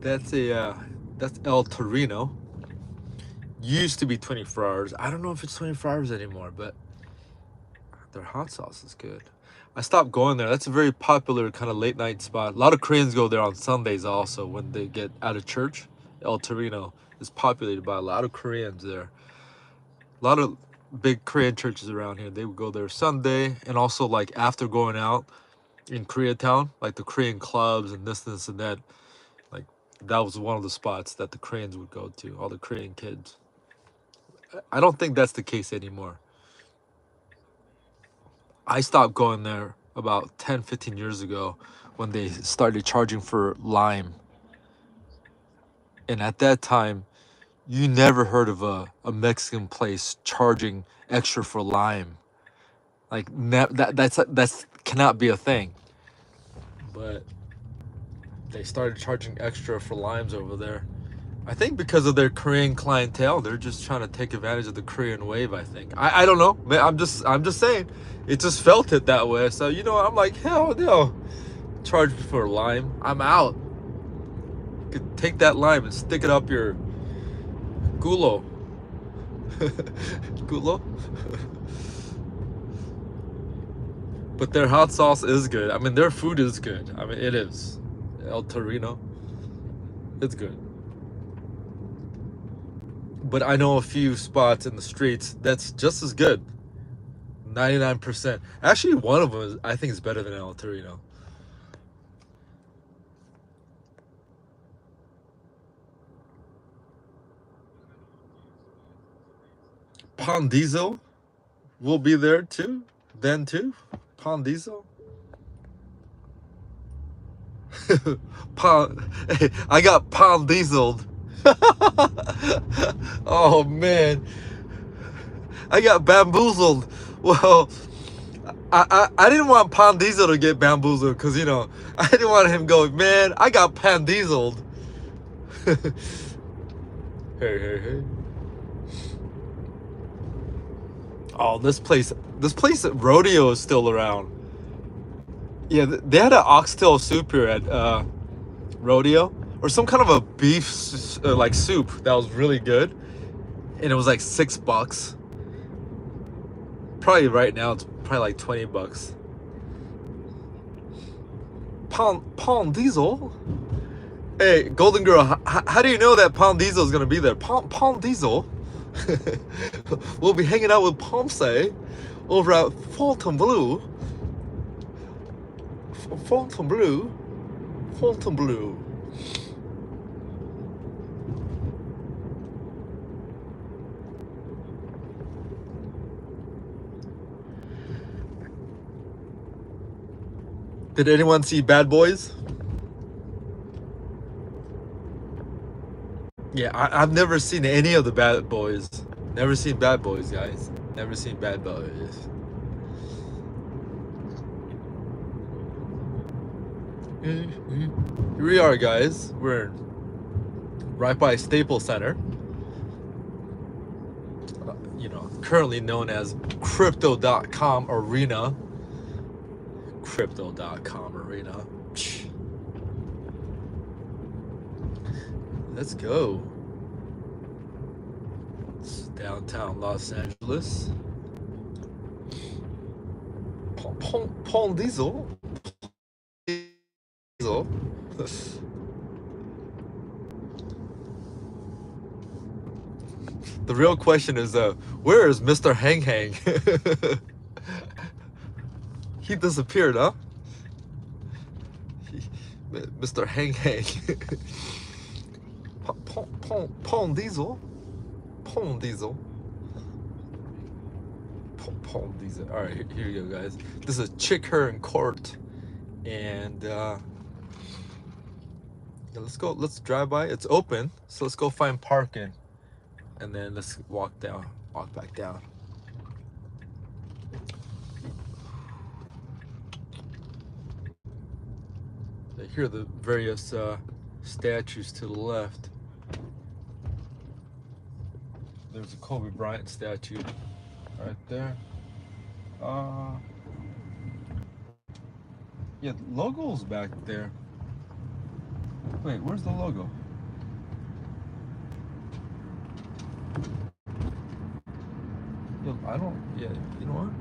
That's El Torino. Used to be 24 hours. I don't know if it's 24 hours anymore, but their hot sauce is good. I stopped going there. That's a very popular kind of late night spot. A lot of Koreans go there on Sundays also when they get out of church. El Torino is populated by a lot of Koreans there. A lot of big Korean churches around here. They would go there Sunday, and also like after going out in Koreatown, like the Korean clubs and this and that. Like that was one of the spots that the Koreans would go to, all the Korean kids. I don't think that's the case anymore. I stopped going there about 10, 15 years ago when they started charging for lime. And at that time, you never heard of a Mexican place charging extra for lime. Like that's cannot be a thing. But they started charging extra for limes over there. I think because of their Korean clientele, they're just trying to take advantage of the Korean wave. I think. I don't know. I'm just saying. It just felt it that way. So you know, I'm like, hell no. Charge me for a lime. I'm out. You could take that lime and stick it up your gulo. Gulo. But their hot sauce is good. I mean, their food is good. I mean, it is. El Torino. It's good. But I know a few spots in the streets that's just as good. 99%. Actually, one of them is, I think, is better than El Torino. Pan Diesel will be there too. Then too. Pan Diesel. Hey, I got Pan Dieseled. Oh man, I got bamboozled. Well, I didn't want Pan Diesel to get bamboozled because, you know, I didn't want him going, man, I got Pan Dieseled. Hey. Oh, this place Rodeo is still around. Yeah, they had an oxtail soup here at Rodeo, or some kind of a beef like soup that was really good, and it was like $6. Probably right now it's probably like $20. Pan Diesel. Hey, Golden Girl, how do you know that Palm Diesel is gonna be there? Palm Diesel? We'll be hanging out with Palm Say over at Fontainebleau. Fontainebleau. Fontainebleau. Did anyone see Bad Boys? Yeah, I've never seen any of the Bad Boys. Never seen Bad Boys, guys. Never seen Bad Boys. Here we are, guys. We're right by Staples Center. You know, currently known as Crypto.com Arena. Crypto.com Arena. Let's go. It's downtown Los Angeles. Palm Diesel. Diesel. The real question is, where is Mr. Hang Hang? He disappeared, huh? Mr. Hang Hang. Palm Diesel. Palm Diesel. Palm Diesel. All right, here you go, guys. This is Chickern Court, and yeah, let's go. Let's drive by. It's open, so let's go find parking, and then let's walk back down. Here are the various statues to the left. There's a Kobe Bryant statue right there. Yeah, the logo's back there. Wait, where's the logo? I don't, yeah, you know what?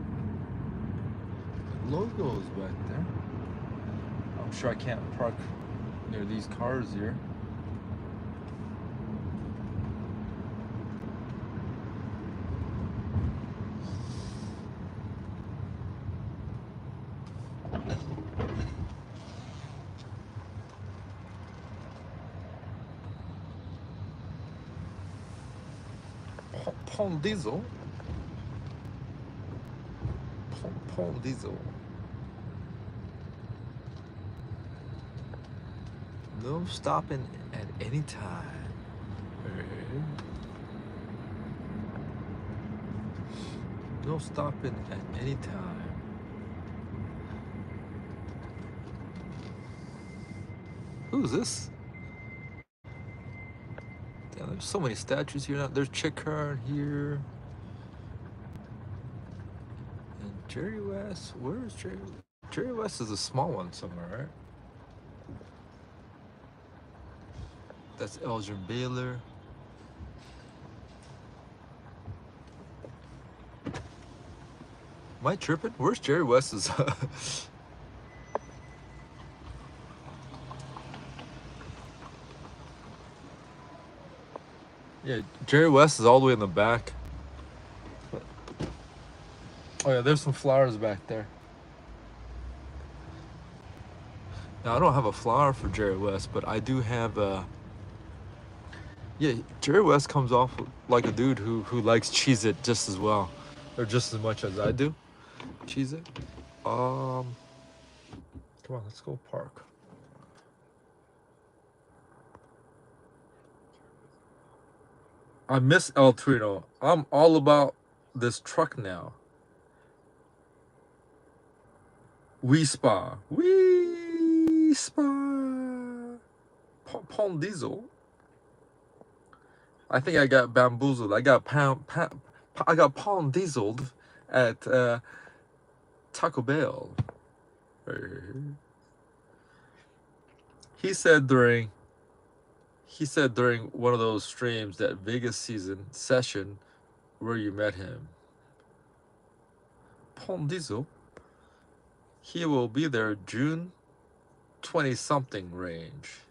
The logo's back there. I'm sure I can't park near these cars here. Palm Diesel. Palm Diesel. No stopping at any time. No stopping at any time. Who's this? Damn, there's so many statues here now. There's Chickern here. And Jerry West. Where is Jerry? Jerry West is a small one somewhere, right? That's Elgin Baylor. Am I tripping? Where's Jerry West's? Yeah, Jerry West is all the way in the back. Oh yeah, there's some flowers back there. Now I don't have a flower for Jerry West, but I do have yeah, Jerry West comes off like a dude who likes Cheez-it just as well, or just as much as I do. Cheez-it. Come on, let's go park. I miss El Torito. I'm all about this truck now. We Spa. We Spa. Palm Diesel. I think I got bamboozled. I got palm dieseled at Taco Bell. He said during one of those streams that Vegas season session where you met him. Palm Diesel. He will be there June 20-something range.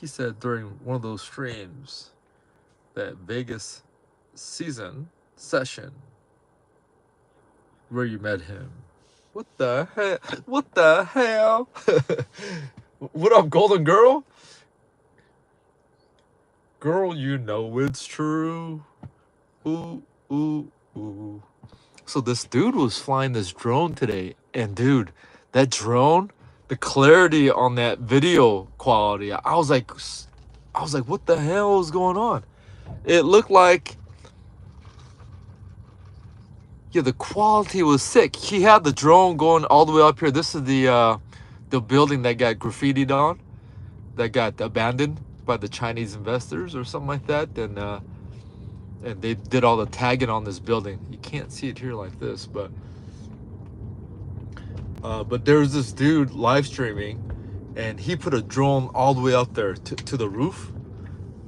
he said during one of those streams that Vegas session where you met him. What the hell? What the hell? What up, Golden Girl? Girl, you know it's true. Ooh, ooh, ooh. So this dude was flying this drone today, and dude, that drone, the clarity on that video quality, I was like, what the hell is going on? It looked like, yeah, the quality was sick. He had the drone going all the way up here. This is the building that got graffitied on, that got abandoned by the Chinese investors or something like that, and they did all the tagging on this building. You can't see it here like this, but there was this dude live streaming, and he put a drone all the way up there to the roof,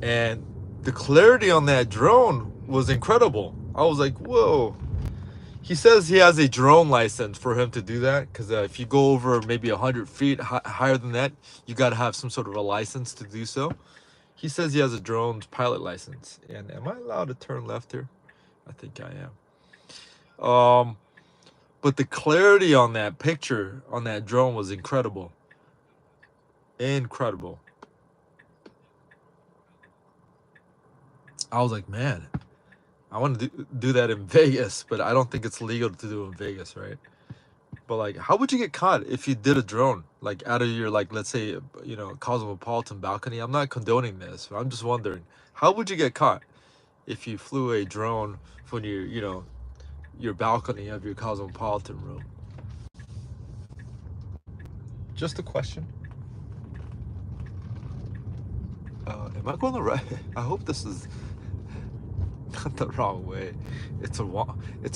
and the clarity on that drone was incredible. I was like, whoa. He says he has a drone license for him to do that, because if you go over maybe 100 feet higher than that, you got to have some sort of a license to do so. He says he has a drone pilot license. And am I allowed to turn left here? I think I am. But the clarity on that picture, on that drone, was incredible. Incredible. I was like, man, I want to do that in Vegas, but I don't think it's legal to do in Vegas, right? But like, how would you get caught if you did a drone, like out of your, like, let's say, you know, cosmopolitan balcony? I'm not condoning this, but I'm just wondering, how would you get caught if you flew a drone from your, you know, your balcony of your cosmopolitan room? Just a question. Am I going the right? I hope this is not the wrong way. It's a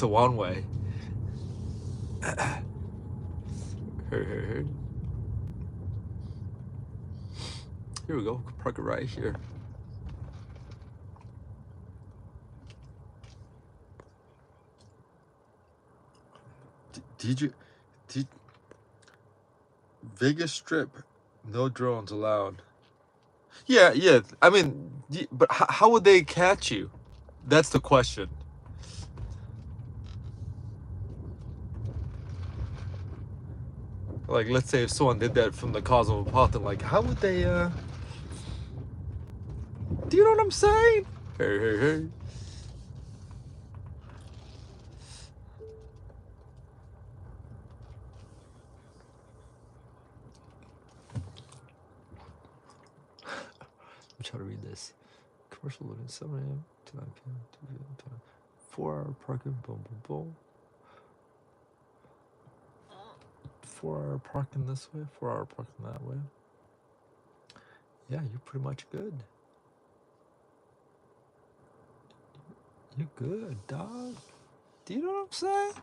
one way. Here we go. Park it right here. Did Vegas Strip, no drones allowed? Yeah. I mean, but how would they catch you? That's the question. Like, let's say if someone did that from the Cosmopolitan, like, how would they, do you know what I'm saying? Hey. I'm trying to read this. Commercial loading 7 a.m. to 9 p.m. 2 p.m. 4-hour parking, boom, boom, boom. 4-hour parking this way, 4-hour parking that way. Yeah, you're pretty much good. You're good, dog. Do you know what I'm saying?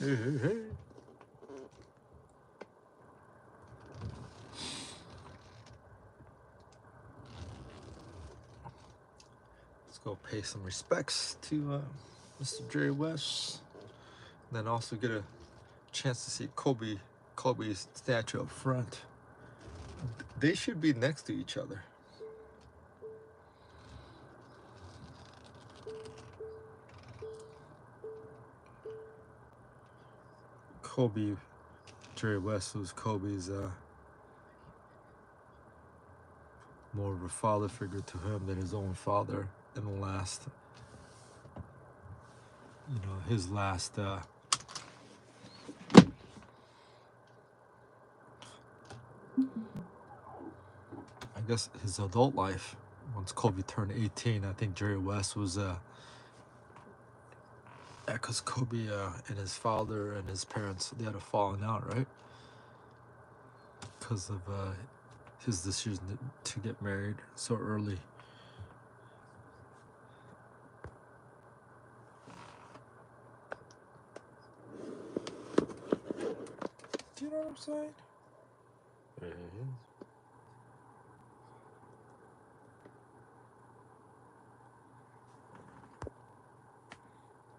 Hey. Let's go pay some respects to Mr. Jerry West. And then also get a chance to see Kobe's statue up front. They should be next to each other. Kobe, Jerry West was Kobe's more of a father figure to him than his own father in the last, his last I guess his adult life. Once Kobe turned 18, I think Jerry West was because Kobe and his father and his parents, they had a falling out, right? Because of his decision to get married so early. Do you know what I'm saying?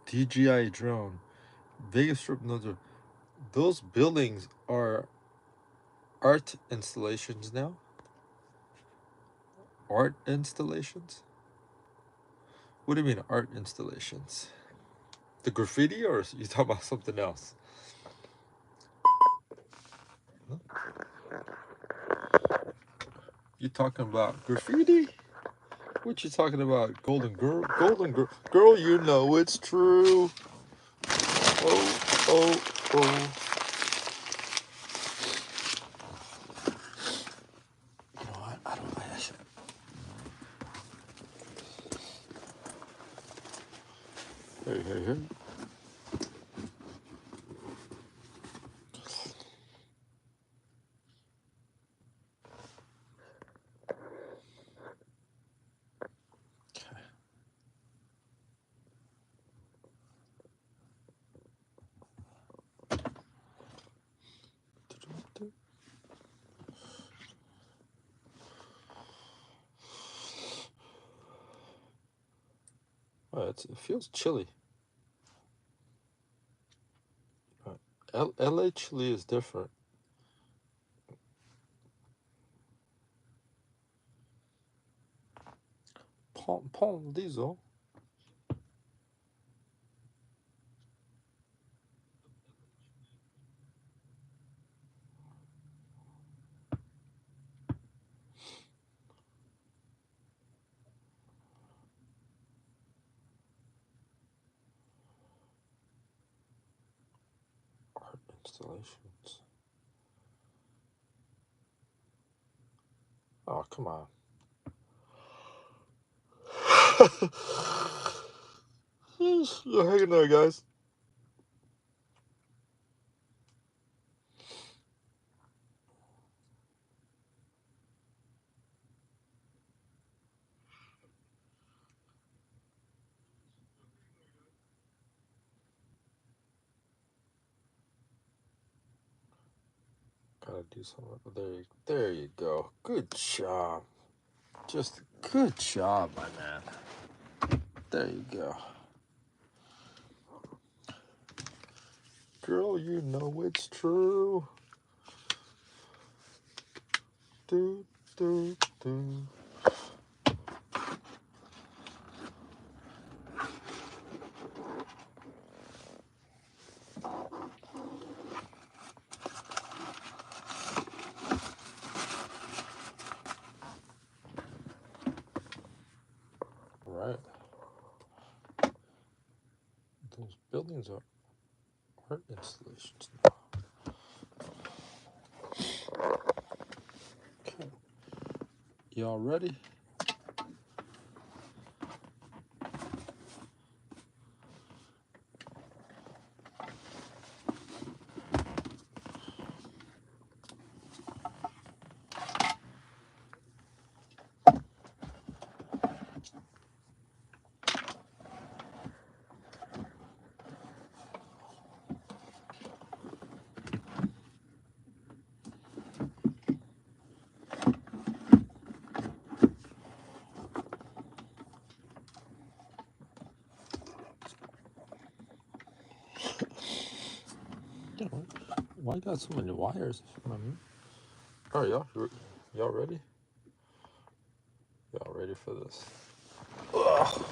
DJI drone, Vegas Strip. Those buildings are art installations now. Art installations? What do you mean art installations? The graffiti, or you talking about something else? You talking about graffiti? What you talking about? Golden girl, girl, you know it's true. Oh, oh, oh. You know what? I don't like that shit. Hey, hey, hey. Oh, it feels chilly. LA chili is different. Palm diesel. Art installations. Oh, come on. You're hanging there, guys. Gotta do something. There you go. Good job. Just good job, my man. There you go. Girl, you know it's true. Do, do, do. Right. Those buildings are art installations now. Okay. Y'all ready? Why you got so many wires? All right, y'all ready? Y'all ready for this? Ugh.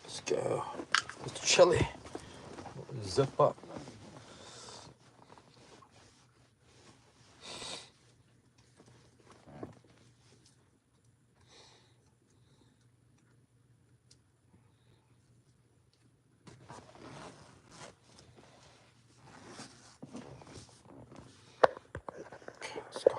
Let's go. It's chilly. Zip up. Okay, let's go.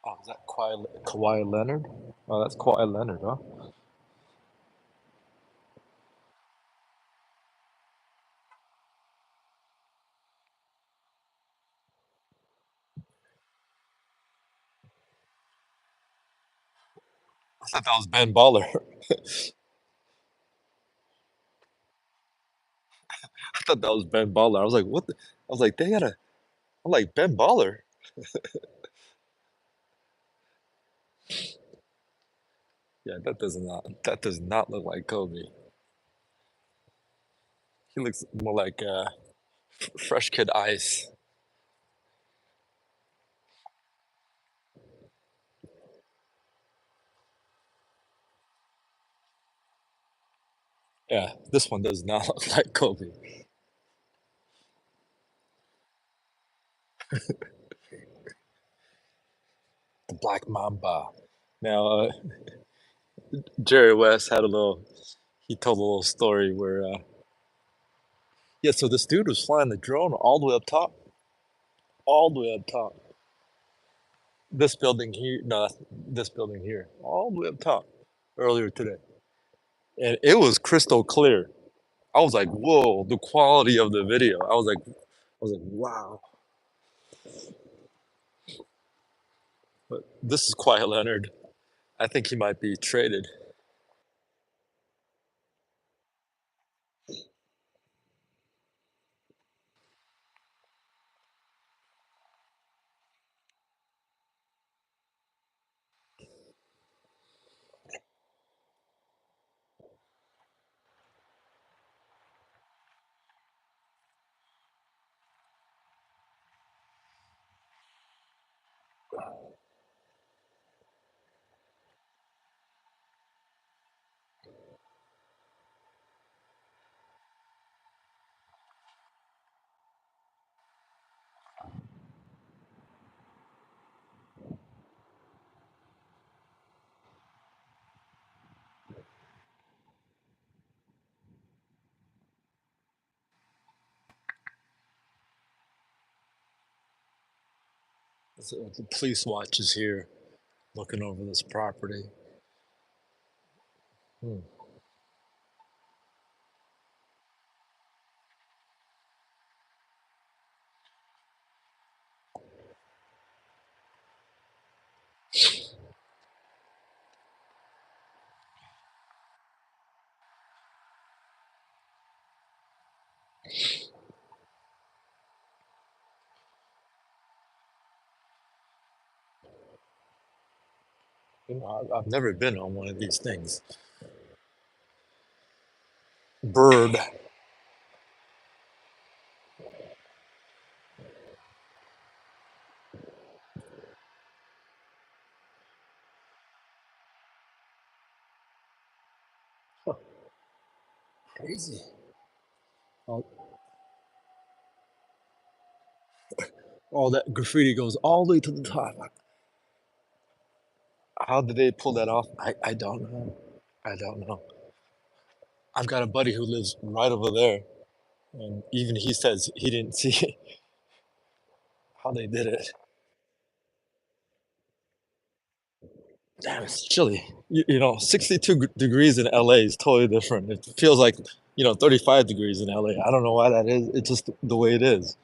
Oh, is that Kawhi Leonard? Oh, that's Kawhi Leonard, huh? I thought that was Ben Baller. I thought that was Ben Baller. I was like, what? I was like, they gotta. I'm like, Ben Baller? Yeah, that does not look like Kobe. He looks more like Fresh Kid Ice. Yeah, this one does not look like Kobe. The Black Mamba. Now, Jerry West had a little. He told a little story where, yeah. So this dude was flying the drone all the way up top, all the way up top. This building here, no, this building here, all the way up top, earlier today, and it was crystal clear. I was like, whoa, the quality of the video. I was like, wow. But this is Quiet Leonard. I think he might be traded. So the police watch is here, looking over this property. Hmm. You know, I've never been on one of these things. Bird. Huh, crazy. All, all that graffiti goes all the way to the top. How did they pull that off? I don't know. I don't know. I've got a buddy who lives right over there, and even he says he didn't see how they did it. Damn, it's chilly. You know, 62 degrees in LA is totally different. It feels like, 35 degrees in LA. I don't know why that is. It's just the way it is.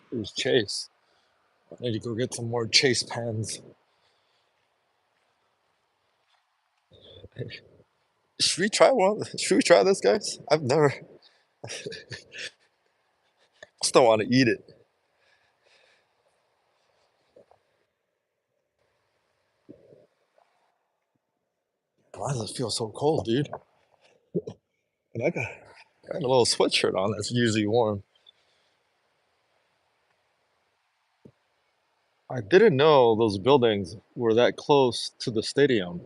There's Chase. I need to go get some more Chase pens. Should we try one? Should we try this, guys? I've never. Still want to eat it. Why does it feel so cold, dude? And I got a little sweatshirt on that's usually warm. I didn't know those buildings were that close to the stadium.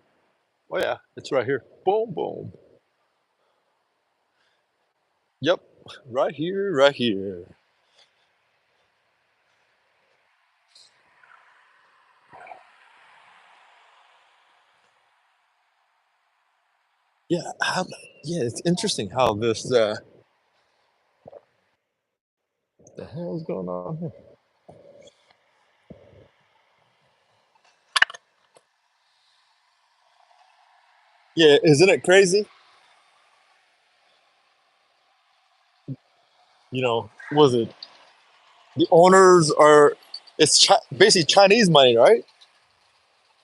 Oh yeah, it's right here. Boom, boom. Yep, right here, right here. Yeah, yeah, it's interesting how this. The hell is going on here? Yeah, isn't it crazy? Was it the owners are? It's basically Chinese money, right?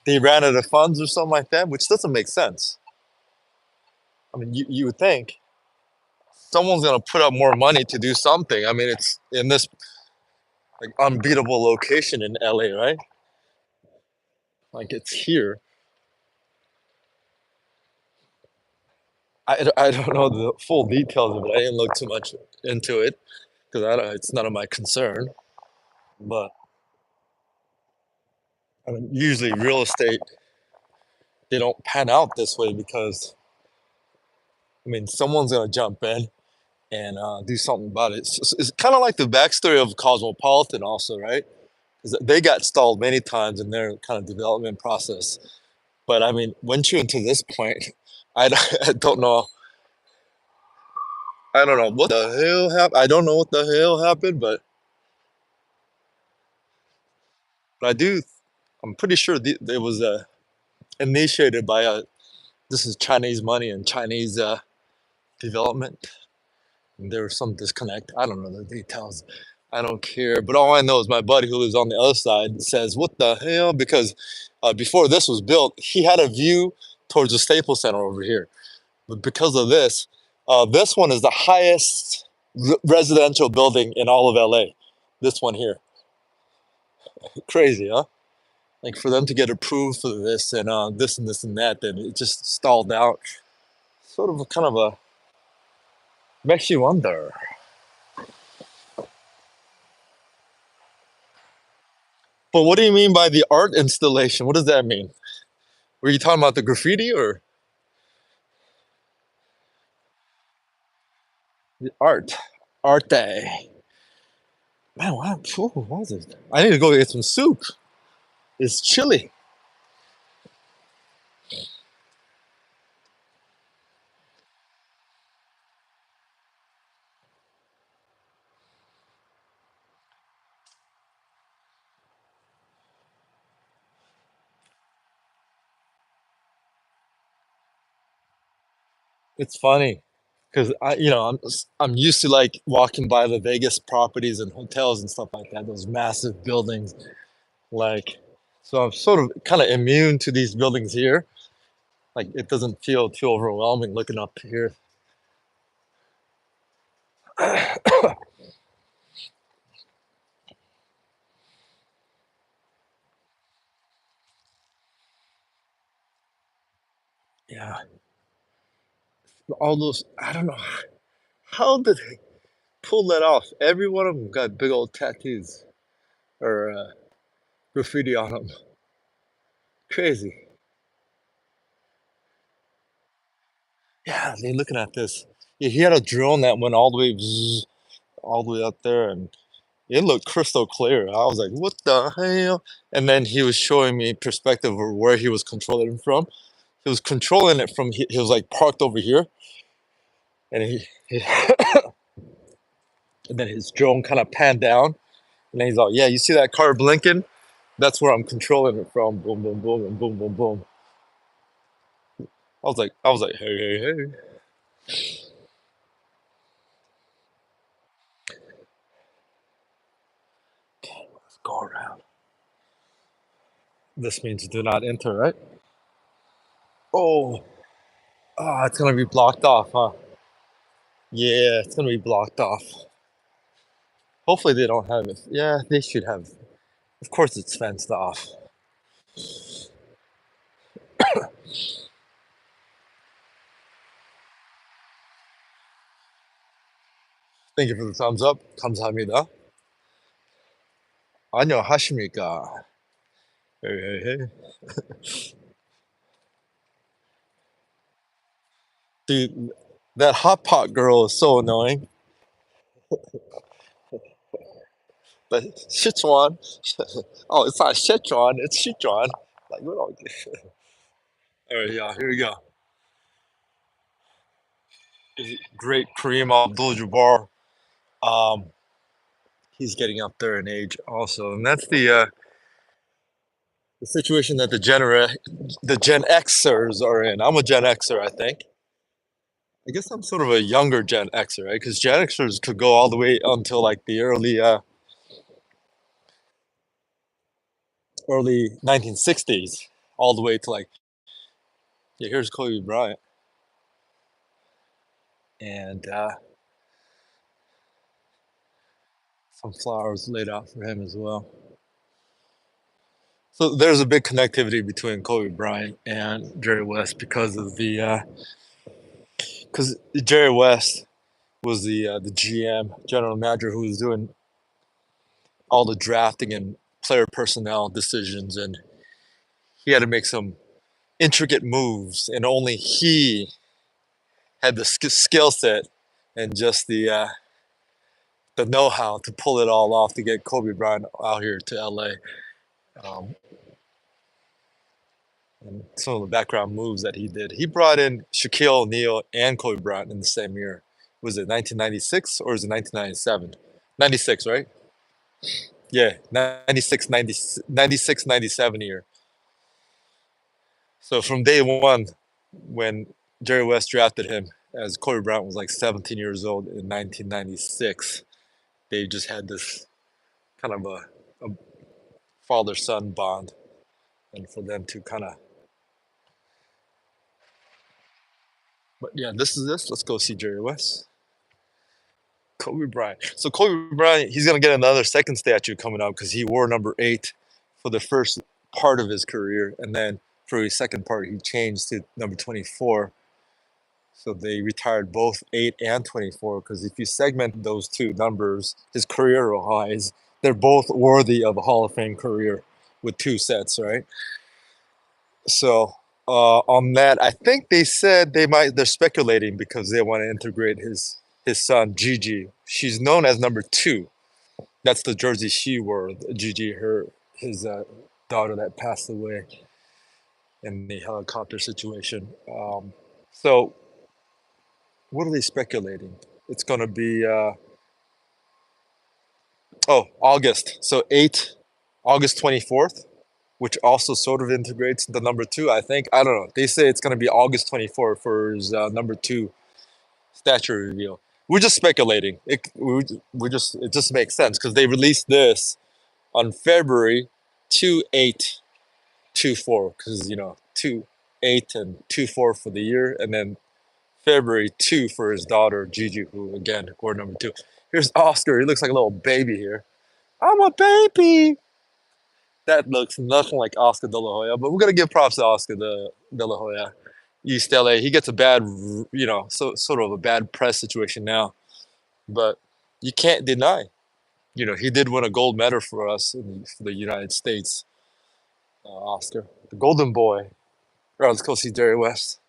They ran out of funds or something like that, which doesn't make sense. I mean, you would think someone's gonna put up more money to do something. I mean, it's in this like unbeatable location in LA, right? Like it's here. I don't know the full details of it. I didn't look too much into it because I don't, it's none of my concern. But I mean, usually real estate they don't pan out this way because I mean someone's gonna jump in and do something about it. It's kind of like the backstory of Cosmopolitan, also, right? Because they got stalled many times in their kind of development process. But I mean, once you're into this point, I, I don't know. I don't know what the hell happened. I don't know what the hell happened, but I do. I'm pretty sure it was initiated by this is Chinese money and Chinese development. And there was some disconnect. I don't know the details. I don't care. But all I know is my buddy who lives on the other side says, "What the hell?" Because before this was built, he had a view towards the Staples Center over here. But because of this one is the highest residential building in all of LA. This one here, crazy, huh? Like for them to get approved for this and this and this and that, then it just stalled out. Sort of a kind of a makes you wonder. But what do you mean by the art installation? What does that mean? Were you talking about the graffiti or the art? Art day. Man, what was it? I need to go get some soup. It's chilly. It's funny because I'm used to like walking by the Vegas properties and hotels and stuff like that. Those massive buildings, like so I'm sort of kind of immune to these buildings here. Like it doesn't feel too overwhelming looking up here. Yeah, all those. I don't know how did they pull that off. Every one of them got big old tattoos or graffiti on them. Crazy. Yeah, they're looking at this. Yeah, he had a drone that went all the way, all the way up there, and it looked crystal clear. I was like, "What the hell?" And then he was showing me perspective of where he was controlling it from. He was controlling it from. He was like parked over here, and he and then his drone kind of panned down, and then he's like, "Yeah, you see that car blinking? That's where I'm controlling it from." Boom, boom, boom, and boom, boom, boom. I was like, "Hey, hey, hey, let's go around." This means do not enter, right? Oh, it's gonna be blocked off, huh? Yeah, it's gonna be blocked off. Hopefully they don't have it. Yeah, they should have. Of course, it's fenced off. Thank you for the thumbs up. 감사합니다. 안녕하십니까. Hey, hey, hey. Dude, that hot pot girl is so annoying. But Sichuan. Oh, it's not Sichuan, it's Sichuan. Like, what all All right, yeah, here we go. Great Kareem Abdul-Jabbar. Um, he's getting up there in age also, and that's the the situation that the Gen Xers are in. I'm a Gen Xer, I think. I guess I'm sort of a younger Gen Xer, right? Because Gen Xers could go all the way until like the early 1960s, all the way to like, yeah, here's Kobe Bryant, and some flowers laid out for him as well. So there's a big connectivity between Kobe Bryant and Jerry West because of the because Jerry West was the GM, general manager, who was doing all the drafting and player personnel decisions, and he had to make some intricate moves, and only he had the skill set and just the know-how to pull it all off to get Kobe Bryant out here to LA. Um, and some of the background moves that he did. He brought in Shaquille O'Neal and Kobe Bryant in the same year. Was it 1996 or was it 1997? 96, right? Yeah, 96, 90, 96, 97 year. So from day one, when Jerry West drafted him, as Kobe Bryant was like 17 years old in 1996, they just had this kind of a father-son bond, and for them to kind of. But yeah, this is this. Let's go see Jerry West. Kobe Bryant. So Kobe Bryant, he's gonna get another second statue coming out because he wore number 8 for the first part of his career, and then for his second part, he changed to number 24. So they retired both 8 and 24 because if you segment those two numbers, his career highs, they're both worthy of a Hall of Fame career with 2 sets, right? So on that, I think they said they're speculating because they want to integrate his son Gigi. She's known as number 2. That's the jersey she wore. Gigi, his daughter that passed away in the helicopter situation. So what are they speculating? It's going to be August. So August 24th, which also sort of integrates the number 2. I think, I don't know. They say it's going to be August 24th for his number 2 statue reveal. We're just speculating. It just makes sense because they released this on February 2824 because 2/8 and 2/4 for the year, and then February 2 for his daughter Gigi, who again wore number 2. Here's Oscar. He looks like a little baby here. I'm a baby. That looks nothing like Oscar De La Hoya, but we're gonna give props to Oscar De La Hoya. East LA. He gets a bad, sort of a bad press situation now, but you can't deny. He did win a gold medal for us for the United States. Oscar, the Golden Boy. All right, let's go see Jerry West.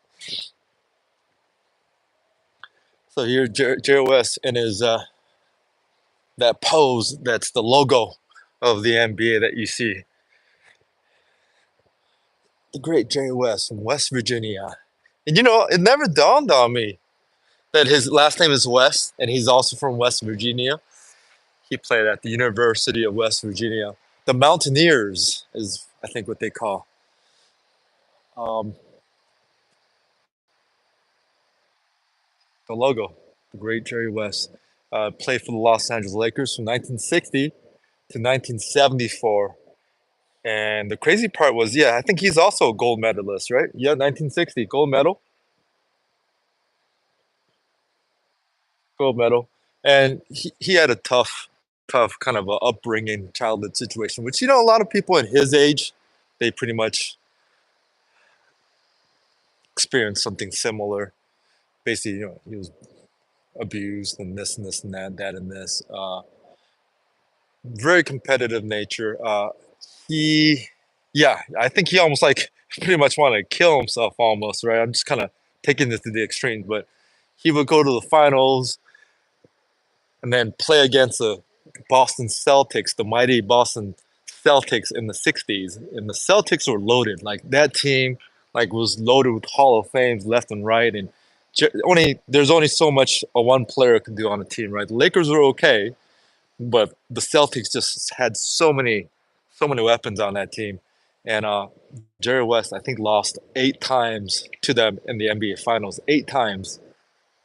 So here, Jerry West in his that pose. That's the logo of the NBA that you see. The great Jerry West from West Virginia. And it never dawned on me that his last name is West, and he's also from West Virginia. He played at the University of West Virginia. The Mountaineers is, I think, what they call. Um, the logo, the great Jerry West, played for the Los Angeles Lakers from 1960 to 1974. And the crazy part was, yeah, I think he's also a gold medalist, right? Yeah, 1960, gold medal. And he had a tough kind of a upbringing, childhood situation, which, a lot of people in his age, they pretty much experienced something similar. Basically, he was abused and this and that and this. Very competitive nature. Yeah, I think he almost like pretty much wanted to kill himself almost, right? I'm just kind of taking this to the extremes, but he would go to the finals and then play against the Boston Celtics, the mighty Boston Celtics in the 60s. And the Celtics were loaded. Like that team was loaded with Hall of Fames left and right. And there's only so much a one player can do on a team, right? The Lakers were okay, but the Celtics just had so many weapons on that team. and Jerry West, I think, lost 8 times to them in the NBA Finals, 8 times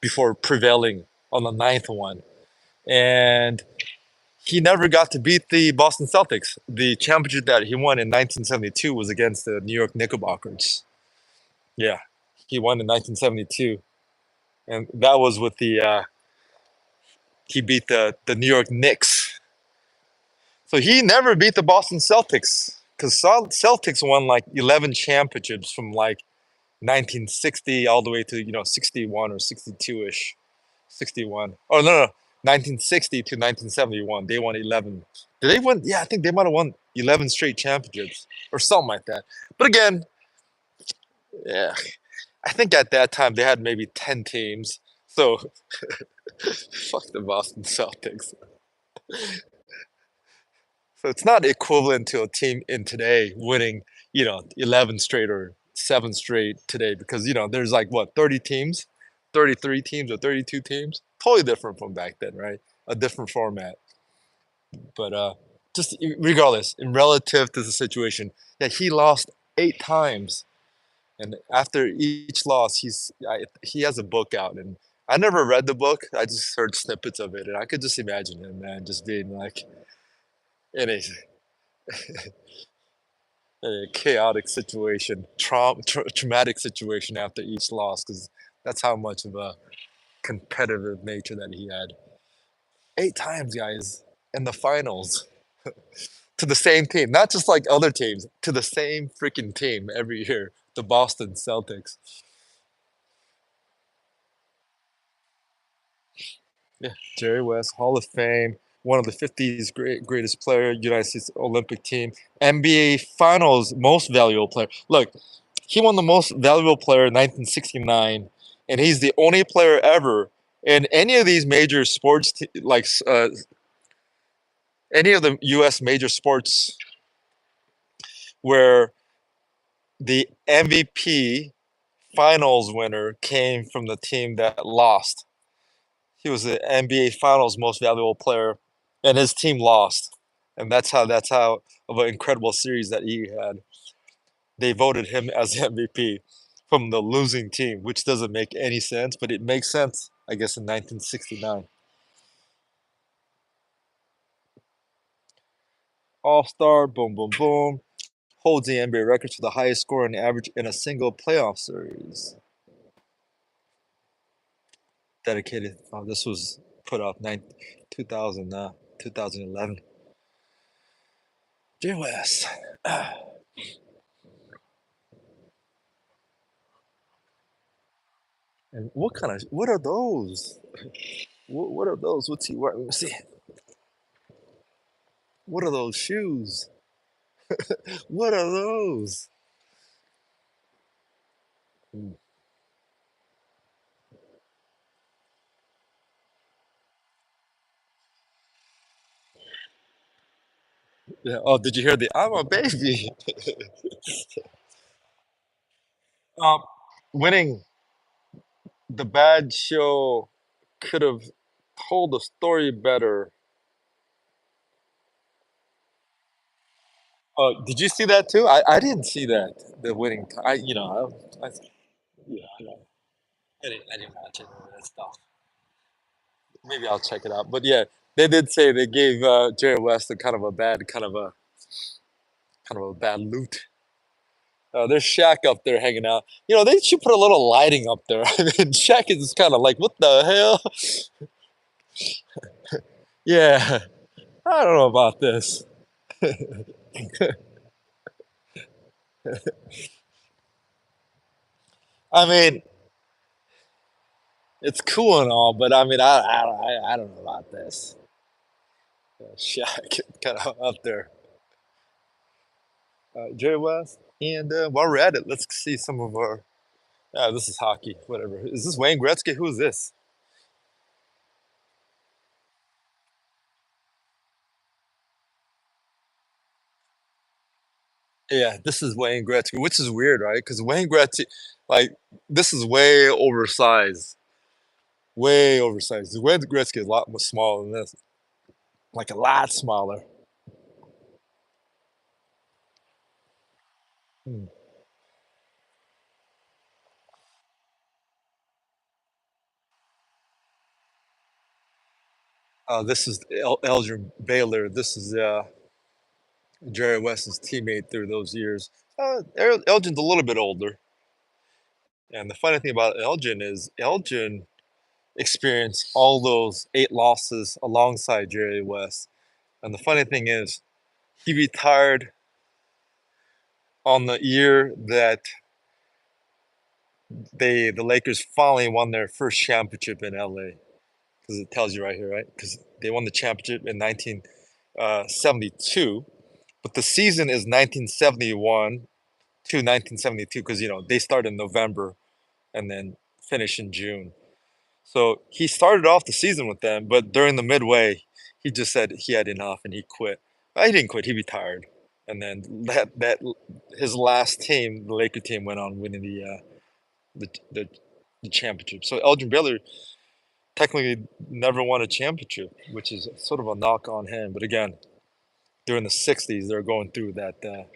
before prevailing on the ninth one. And he never got to beat the Boston Celtics. The championship that he won in 1972 was against the New York Knickerbockers. Yeah, he won in 1972, and that was with the he beat the New York Knicks. So he never beat the Boston Celtics because Celtics won like 11 championships from like 1960 all the way to 61 or 62 ish, 61. Oh no, 1960 to 1971. They won 11. Did they win? Yeah, I think they might have won 11 straight championships or something like that. But again, yeah, I think at that time they had maybe 10 teams. So fuck the Boston Celtics. So it's not equivalent to a team in today winning, 11 straight or 7 straight today because, there's like what, 30 teams, 33 teams or 32 teams? Totally different from back then, right? A different format. But just regardless, in relative to the situation, yeah, he lost 8 times. And after each loss, he has a book out, and I never read the book. I just heard snippets of it, and I could just imagine him, man, just being like in a chaotic situation, traumatic situation after each loss, because that's how much of a competitive nature that he had. 8 times, guys, in the finals to the same team, not just like other teams, to the same freaking team every year, the Boston Celtics. Yeah, Jerry West, Hall of Fame, one of the 50's greatest player, United States Olympic team, NBA Finals most valuable player. Look, he won the most valuable player in 1969, and he's the only player ever in any of these major sports, like any of the U.S. major sports, where the MVP Finals winner came from the team that lost. He was the NBA Finals most valuable player, and his team lost, and that's how of an incredible series that he had. They voted him as the MVP from the losing team, which doesn't make any sense, but it makes sense, I guess, in 1969. All Star, boom, boom, boom, holds the NBA record for the highest scoring average in a single playoff series. Dedicated. Oh, this was put up 2000, 2011. Jay West. And what are those? What are those? What's he wearing? Let me see. What are those shoes? What are those? Hmm. Yeah. Oh, did you hear the I'm a baby? Um, winning the bad show could have told the story better. Did you see that too? I didn't see that. The winning. Yeah, I didn't watch any of that stuff. Maybe I'll check it out. But yeah, they did say they gave Jerry West a kind of a bad loot. There's Shaq up there hanging out. They should put a little lighting up there. I mean, Shaq is kind of like, what the hell? Yeah, I don't know about this. I mean, it's cool and all, but I mean, I don't know about this. Shaq kind of up there. Jerry West. And while we're at it, let's see some of our. This is hockey. Whatever. Is this Wayne Gretzky? Who is this? Yeah, this is Wayne Gretzky, which is weird, right? Because Wayne Gretzky, like, this is way oversized. Way oversized. Wayne Gretzky is a lot more smaller than this. Like, a lot smaller. Hmm. This is Elgin Baylor. This is Jerry West's teammate through those years. Elgin's a little bit older, and the funny thing about Elgin is Elgin experienced all those 8 losses alongside Jerry West. And the funny thing is, he retired on the year that the Lakers finally won their first championship in LA. Because it tells you right here, right? Because they won the championship in 1972, but the season is 1971 to 1972 because they start in November and then finish in June. So he started off the season with them, but during the midway, he just said he had enough and he quit. He didn't quit; he retired. And then that his last team, the Laker team, went on winning the the, the championship. So Elgin Baylor technically never won a championship, which is sort of a knock on him. But again, during the '60s, they're going through that.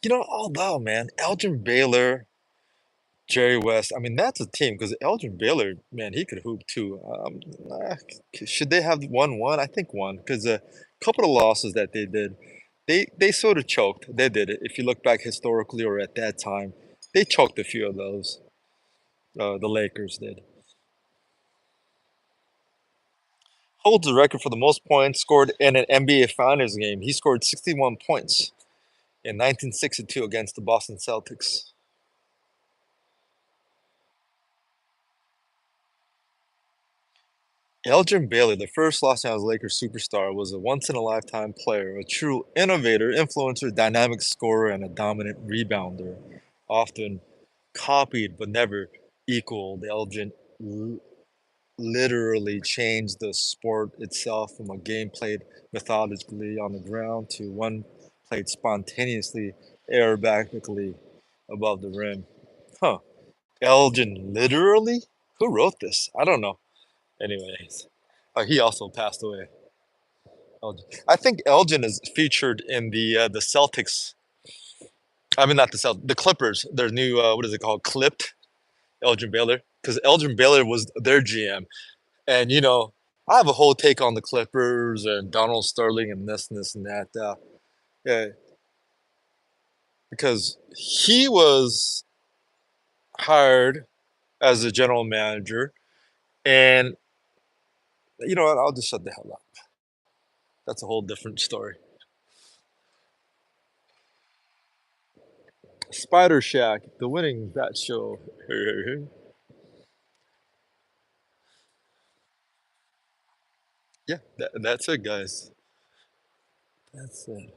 Although man, Elgin Baylor, Jerry West. I mean, that's a team because Elgin Baylor, man, he could hoop too. Uh, should they have won one? I think one because a couple of losses that they did, they sort of choked. They did it. If you look back historically or at that time, they choked a few of those. The Lakers did. Holds the record for the most points scored in an NBA Finals game. He scored 61 points in 1962 against the Boston Celtics. Elgin Baylor, the first Los Angeles Lakers superstar, was a once-in-a-lifetime player, a true innovator, influencer, dynamic scorer, and a dominant rebounder. Often copied but never equaled, Elgin literally changed the sport itself from a game played methodically on the ground to one played spontaneously, aerobically above the rim. Huh. Elgin literally? Who wrote this? I don't know. Anyways, he also passed away. Elgin. I think Elgin is featured in the Celtics. I mean, not the Celtics, the Clippers. Their new what is it called? Clipped Elgin Baylor, because Elgin Baylor was their GM, and I have a whole take on the Clippers and Donald Sterling and this and that. Yeah, because he was hired as a general manager, and you know what? I'll just shut the hell up. That's a whole different story. Spider Shack, the winning bat show. Yeah, that's it, guys. That's it.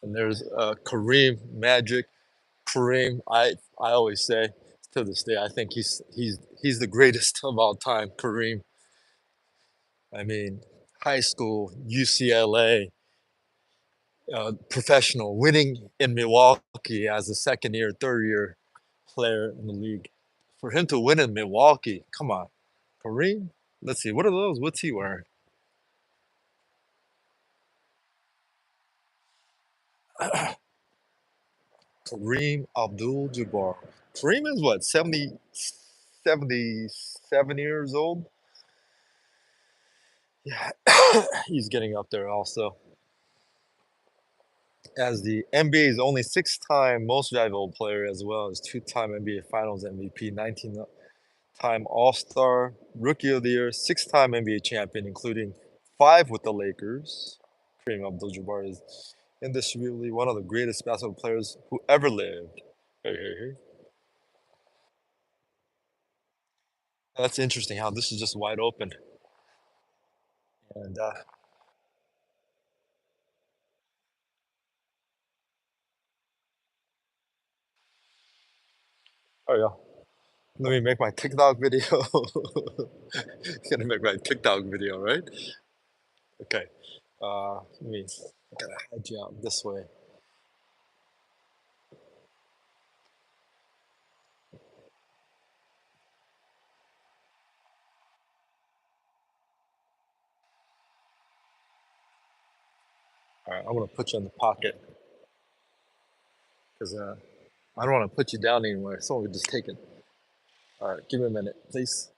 And there's Kareem Magic. Kareem, I always say to this day, I think he's the greatest of all time. Kareem. I mean, high school, UCLA, professional, winning in Milwaukee as a second year, third year player in the league. For him to win in Milwaukee, come on, Kareem. Let's see, what are those? What's he wearing? Kareem Abdul-Jabbar. Kareem is what, 77 years old? Yeah, he's getting up there also. As the NBA's only six-time most valuable player, as well as two-time NBA Finals MVP, 19-time All-Star, Rookie of the Year, six-time NBA champion, including five with the Lakers. Kareem Abdul-Jabbar is indisputably one of the greatest basketball players who ever lived. Hey, hey, hey. That's interesting how this is just wide open. And oh yeah, let me make my TikTok video. Gonna make my TikTok video, right? Okay. Let me gotta head you out this way. All right, I'm gonna put you in the pocket because I don't want to put you down anywhere. Someone would just take it. All right, give me a minute, please.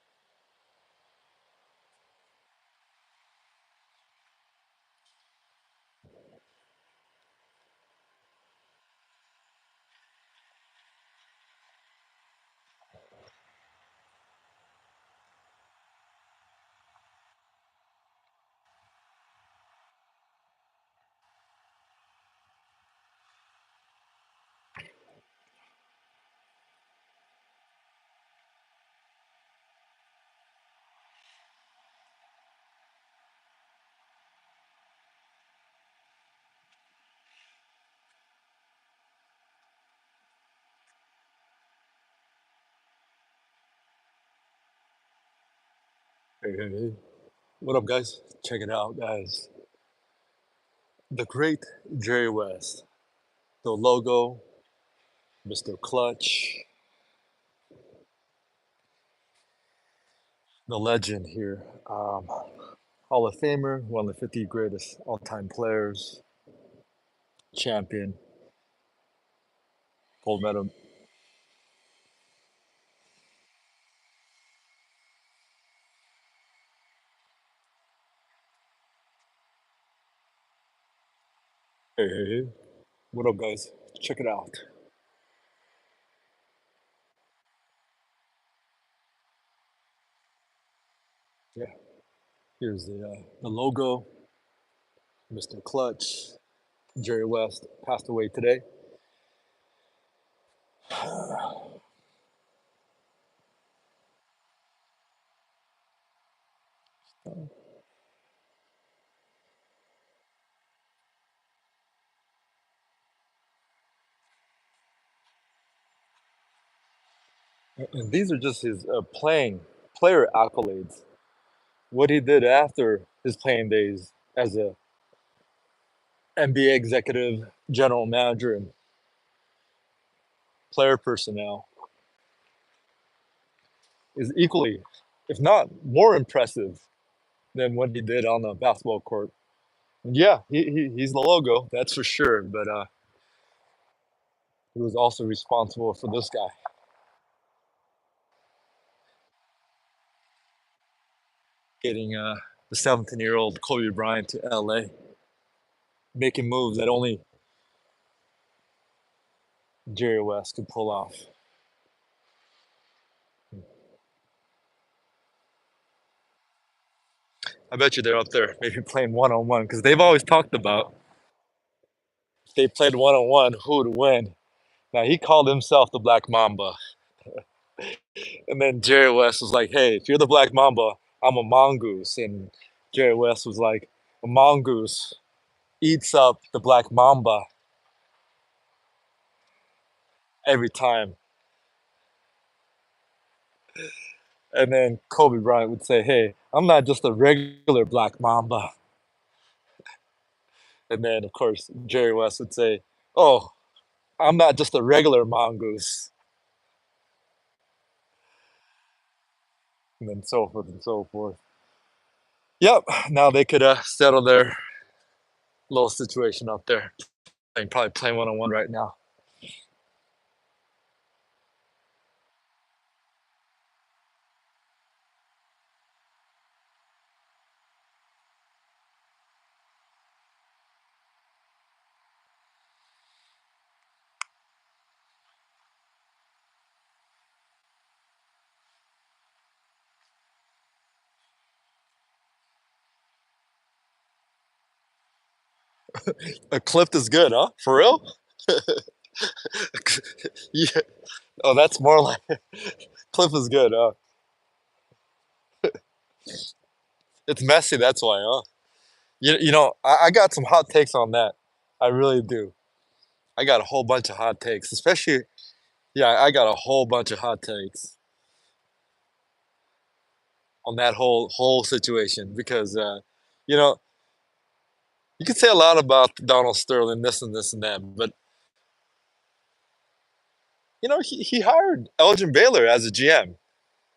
Hey, hey, hey. What up, guys? Check it out, guys. The great Jerry West, the logo, Mr. Clutch, the legend here. Hall of Famer, one of the 50 greatest all time players, champion, gold medal. Hey, hey, hey. What up, guys? Check it out. Yeah, here's the logo, Mr. Clutch, Jerry West passed away today. And these are just his player accolades. What he did after his playing days as a NBA executive, general manager, and player personnel is equally, if not more impressive than what he did on the basketball court. And yeah, he's the logo, that's for sure. But he was also responsible for this guy getting the 17-year-old Kobe Bryant to LA, making moves that only Jerry West could pull off. I bet you they're up there, maybe playing one on one, because they've always talked about if they played one on one, who would win. Now he called himself the Black Mamba, and then Jerry West was like, "Hey, if you're the Black Mamba, I'm a mongoose," and Jerry West was like, "A mongoose eats up the Black Mamba every time." And then Kobe Bryant would say, "Hey, I'm not just a regular Black Mamba." And then, of course, Jerry West would say, "Oh, I'm not just a regular mongoose." And then so forth and so forth. Yep, now they could settle their little situation up there. They probably playing one on one right now. A clip is good, huh? For real? Yeah. Oh, that's more like Cliff is good. It's messy. That's why. I got some hot takes on that. I really do. I got a whole bunch of hot takes, especially. Yeah, I got a whole bunch of hot takes on that whole situation because you know you could say a lot about Donald Sterling, this and this and that, but he hired Elgin Baylor as a GM,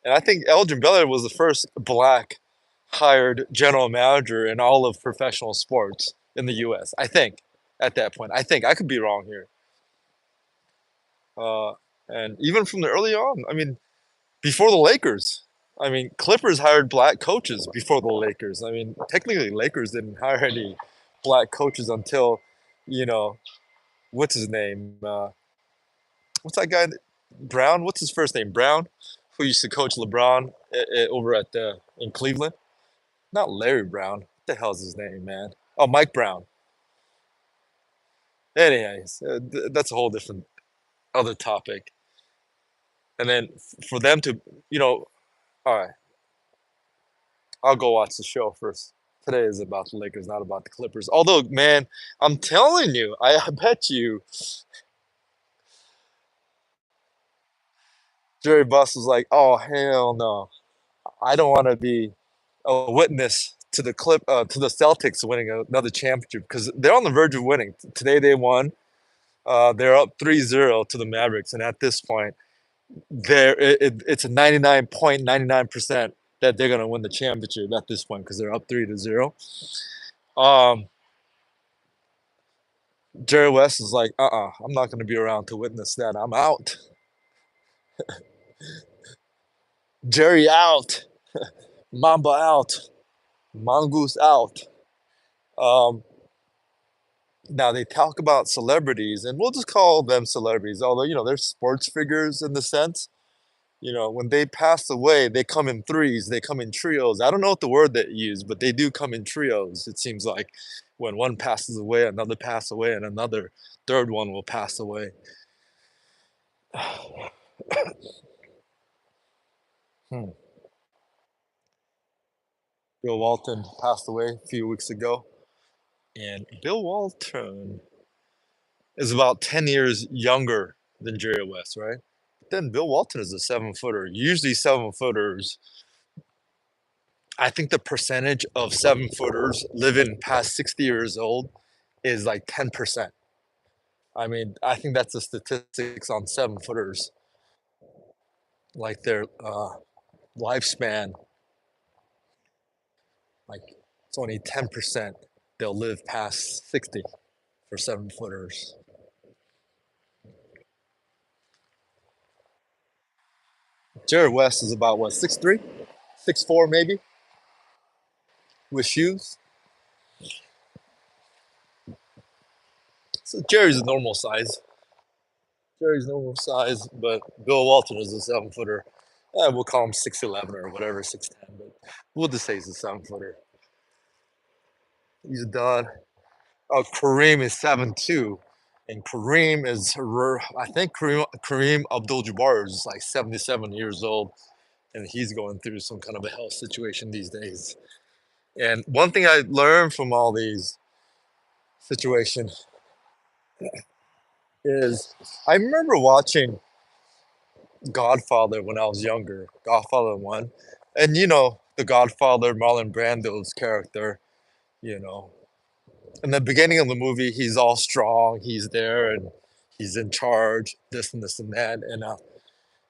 and I think Elgin Baylor was the first black hired general manager in all of professional sports. in the U.S. I think at that point. I think I could be wrong here. Uh, and even from the early on, I mean, before the Lakers, I mean, Clippers hired black coaches before the Lakers. I mean, technically, Lakers didn't hire any black coaches until, you know, what's his name? What's that guy? Brown. What's his first name? Brown, who used to coach LeBron over at in Cleveland. Not Larry Brown. What the hell's his name, man? Oh, Mike Brown. Anyways, that's a whole different other topic. And then for them to, you know, all right, I'll go watch the show first. Today is about the Lakers, not about the Clippers. Although, man, I'm telling you, I bet you Jerry Buss was like, "Oh hell no, I don't want to be a witness to to the Celtics winning another championship because they're on the verge of winning. Today they won. They're up 3-0 to the Mavericks, and at this point, it's a 99.99% that they're gonna win the championship at this point because they're up 3-0. Um, Jerry West is like, I'm not gonna be around to witness that. I'm out. Jerry out. Mamba out. Mongoose out. Um, Now they talk about celebrities, and we'll just call them celebrities, although they're sports figures in the sense. When they pass away, they come in threes, they come in trios. I don't know what the word they use, but they do come in trios. It seems like when one passes away, another pass away, and another third one will pass away. Hmm. Bill Walton passed away a few weeks ago, and Bill Walton is about 10 years younger than Jerry West, right? Then Bill Walton is a 7 footer. Usually 7 footers, I think the percentage of 7 footers living past 60 years old is like 10%. I mean, I think that's the statistics on 7 footers, like their lifespan, like it's only 10% they'll live past 60 for 7 footers. Jared West is about what, 6'3", 6'4", maybe, with shoes. So Jerry's a normal size. Jerry's normal size, but Bill Walton is a 7 footer. We'll call him 6'11" or whatever, 6'10", but we'll just say he's a 7 footer. He's done. Oh, Kareem is 7'2", and Kareem is, I think Kareem Abdul-Jabbar is like 77 years old, and he's going through some kind of a health situation these days. And one thing I learned from all these situations is I remember watching Godfather when I was younger, Godfather 1. And the Godfather, Marlon Brando's character, you know, in the beginning of the movie, he's all strong, he's there and he's in charge, this and this and that. And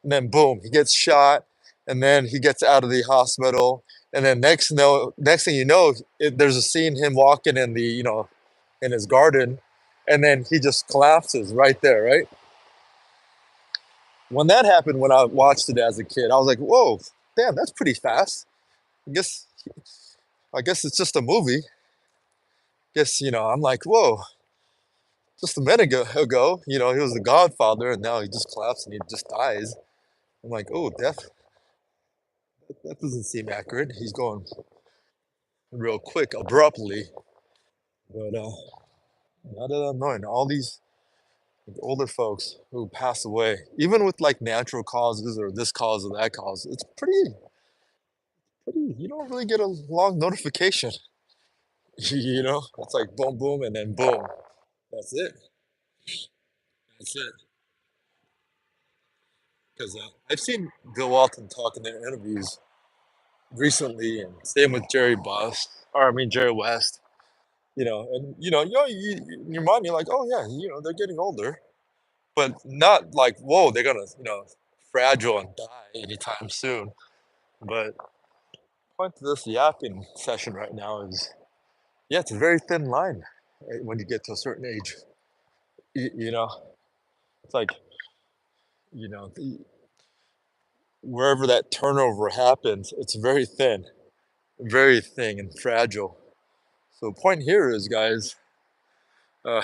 then boom, he gets shot, and then he gets out of the hospital. And then next thing you know, there's a scene him walking in in his garden, and then he just collapses right there, right? When that happened, when I watched it as a kid, I was like, "Whoa, damn, that's pretty fast." I guess I guess it's just a movie. Guess I'm like, "Whoa, just a minute ago, he was the Godfather, and now he just collapsed and he just dies." I'm like, "Oh, death. That doesn't seem accurate. He's going real quick, abruptly." But not that I'm knowing all these older folks who pass away, even with like natural causes or this cause or that cause, it's pretty. You don't really get a long notification. It's like boom, boom, and then boom. That's it. That's it. Because I've seen Bill Walton talk in their interviews recently, and same with Jerry Buss, or I mean Jerry West. And in your mind, you're like, oh yeah, they're getting older, but not like, whoa, they're gonna, fragile and die anytime soon. But point to this yapping session right now is, yeah, it's a very thin line. when you get to a certain age. You know, it's like, wherever that turnover happens, it's very thin and fragile. So the point here is, guys, I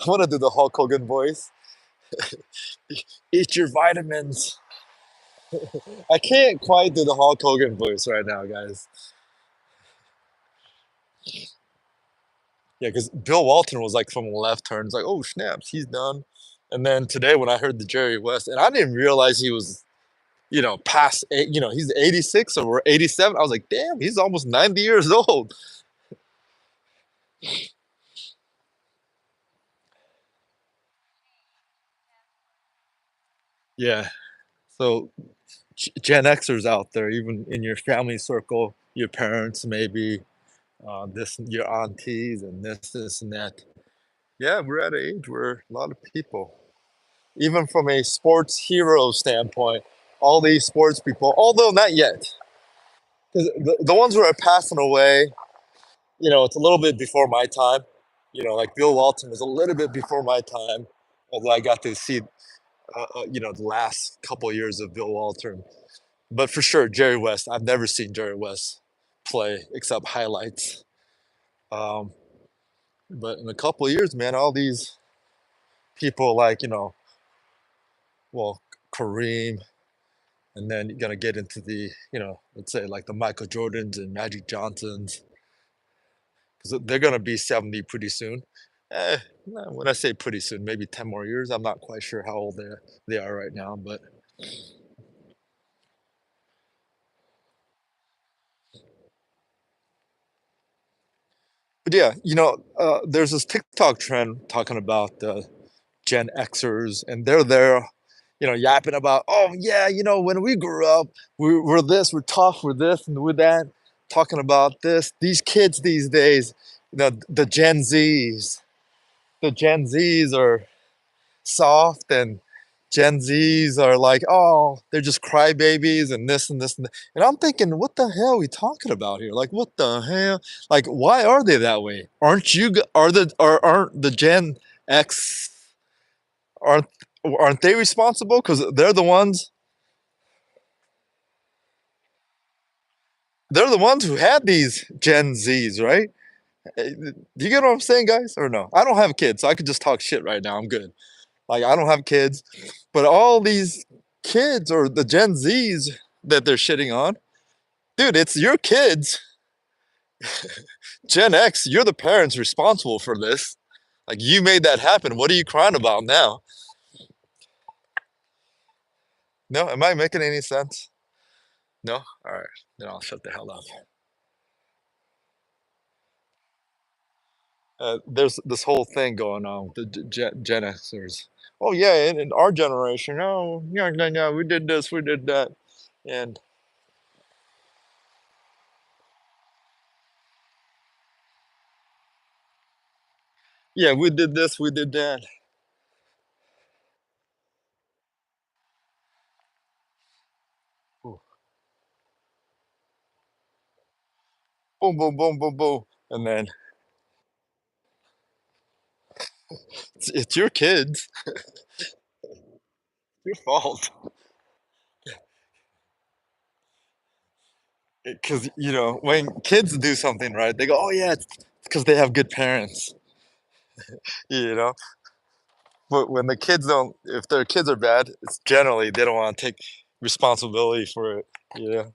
want to do the Hulk Hogan voice. Eat your vitamins. I can't quite do the Hulk Hogan voice right now, guys. Yeah, because Bill Walton was like from the left turn. It's like, oh snaps, he's done. And then today when I heard the Jerry West, and I didn't realize he was, past eight, he's 86 or 87. I was like, damn, he's almost 90 years old. Yeah. So Gen Xers out there, even in your family circle, your parents maybe, this your aunties and this and that. Yeah, we're at an age where a lot of people, even from a sports hero standpoint, all these sports people, although not yet, because the ones who are passing away, it's a little bit before my time. Like Bill Walton was a little bit before my time, although I got to see, the last couple of years of Bill Walton. But for sure, Jerry West. I've never seen Jerry West play except highlights. Um, but in a couple of years, man, all these people like, well, Kareem, and then you're gonna get into the, let's say like the Michael Jordans and Magic Johnsons, because they're gonna be 70 pretty soon. When I say pretty soon, maybe 10 more years. I'm not quite sure how old they are right now, but yeah, there's this TikTok trend talking about Gen Xers, and they're there, yapping about, oh yeah, when we grew up, we're this, we're tough, we're this, and we're that, talking about this. These kids these days, the Gen Zs are soft, and Gen Zs are like, oh, they're just crybabies and this and this and that. And I'm thinking, what the hell are we talking about here? Like, what the hell? Like, why are they that way? Aren't the Gen X, aren't aren't they responsible? Because they're the ones who had these Gen Zs, right? Do you get what I'm saying, guys? Or no? I don't have kids, so I could just talk shit right now. I'm good. Like, I don't have kids, but all these kids or the Gen Zs that they're shitting on, dude, it's your kids. Gen X, you're the parents responsible for this. Like, you made that happen. What are you crying about now? No, am I making any sense? No? All right, then I'll shut the hell up. There's this whole thing going on with the Gen Xers. Oh yeah, in our generation, oh yeah, yeah, yeah, we did this, we did that, and yeah, we did this, we did that. Ooh, boom, boom, boom, boom, boom, and then it's your kids, your fault, because when kids do something right, they go, oh yeah, it's because they have good parents, you know. But when the kids don't, if their kids are bad, it's generally they don't want to take responsibility for it. It's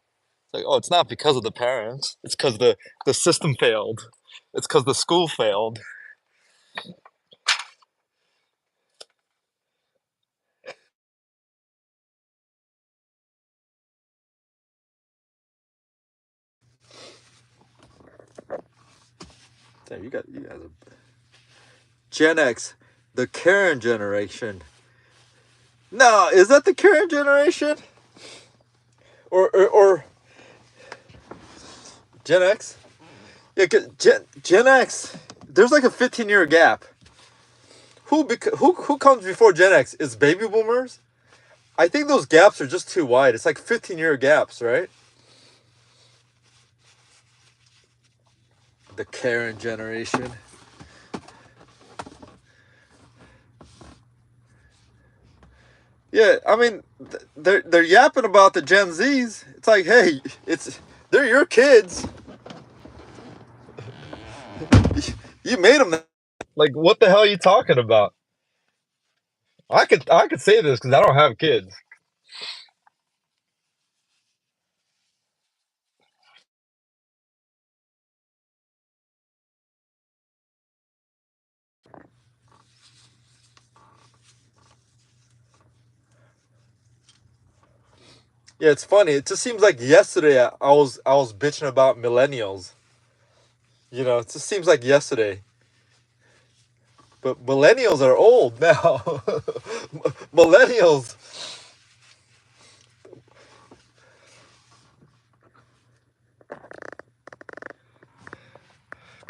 like, oh, it's not because of the parents. It's because the system failed. It's because the school failed. Damn, you guys are Gen X, the Karen generation. No, is that the Karen generation? Or Gen X? Yeah, Gen X. There's like a 15-year gap. Who comes before Gen X? Is baby boomers? I think those gaps are just too wide. It's like 15-year gaps, right? The Karen generation. Yeah, I mean, they're yapping about the Gen Zs. It's like, hey, they're your kids. You made them. Like, what the hell are you talking about? I could say this because I don't have kids. Yeah, it's funny. It just seems like yesterday I was bitching about millennials. You know, it just seems like yesterday. But millennials are old now. Millennials.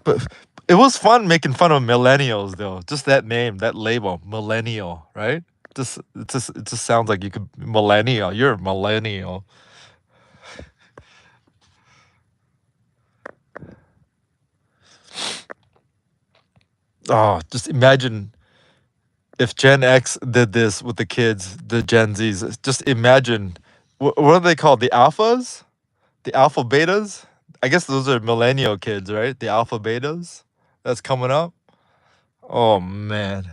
But it was fun making fun of millennials, though. Just that name, that label, millennial, right? It just sounds like you could millennial. You're a millennial. Oh, just imagine if Gen X did this with the kids, the Gen Zs. Just imagine, what are they called? The alphas, the alpha betas. I guess those are millennial kids, right? The alpha betas that's coming up. Oh man.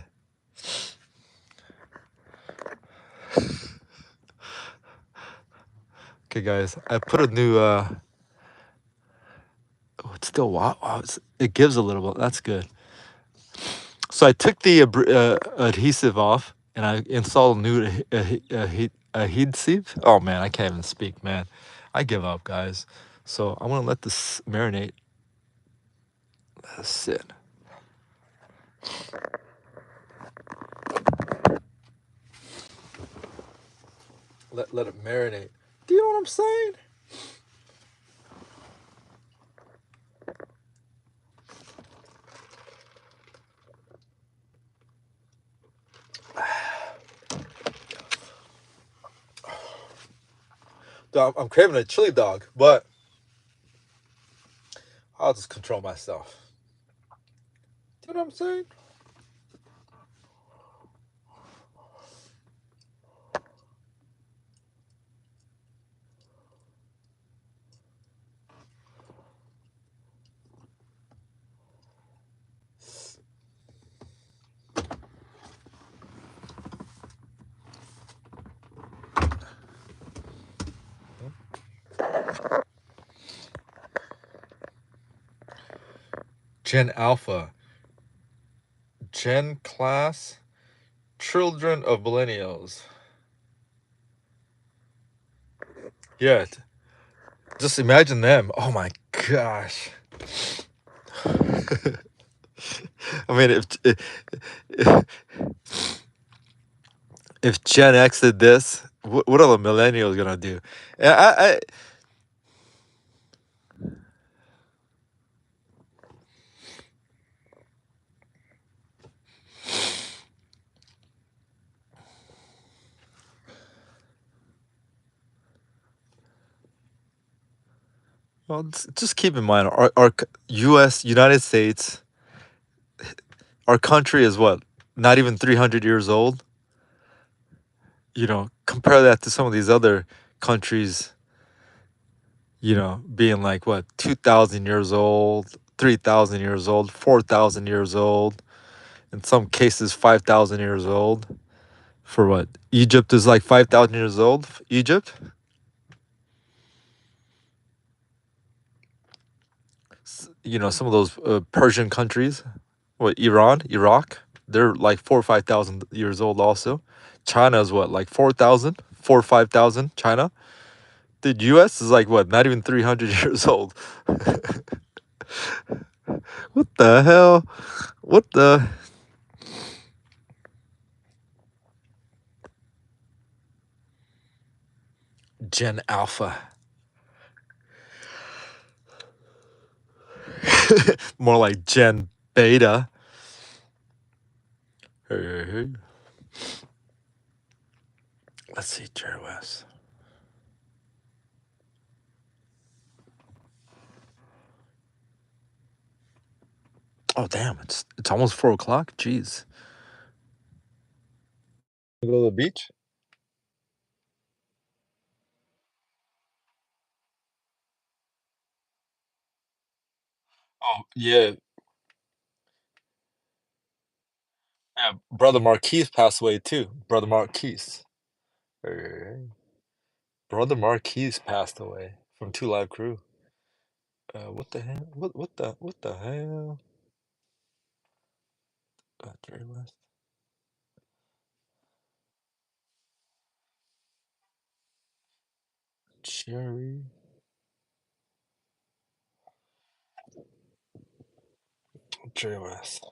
Okay, guys, I put a new. Oh, it's still wow. It gives a little bit. That's good. So I took the adhesive off and I installed a new adhesive. Oh man, I can't even speak, man. I give up, guys. So I'm gonna let this marinate. Let's sit. Let it marinate. Do you know what I'm saying? I'm craving a chili dog, but I'll just control myself. Do you know what I'm saying? Gen Alpha, Gen Class, Children of Millennials. Yeah, just imagine them. Oh my gosh. I mean, if Gen X did this, what are the millennials gonna do? And well, just keep in mind, our U.S. United States, our country is what, not even 300 years old. You know, compare that to some of these other countries. You know, being like what, 2,000 years old, 3,000 years old, 4,000 years old. In some cases, 5,000 years old. For what? Egypt is like 5,000 years old. Egypt. You know, some of those Persian countries, what, Iran, Iraq, they're like 4 or 5,000 years old also. China is what, like 4,000, 4 or 5,000. China. The U.S. is like what, not even 300 years old. What the hell? What the Gen Alpha? More like Gen Beta. Hey. Let's see, Jerry West. Oh damn! It's almost 4 o'clock. Jeez. You go to the beach? Oh, yeah, yeah, Brother Marquise passed away too. Brother Marquise. Er, Brother Marquise passed away from Two Live Crew. What the hell? What the hell? Jerry West. Jerry. Jerry West.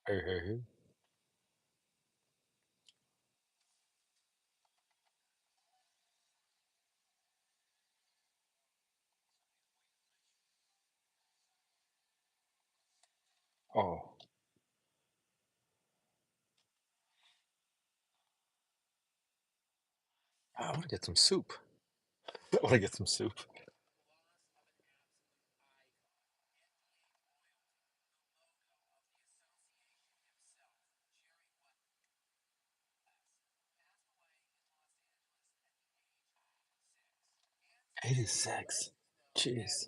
Hey, hey, hey. Oh, I want to get some soup. I want to get some soup. 86. Jeez.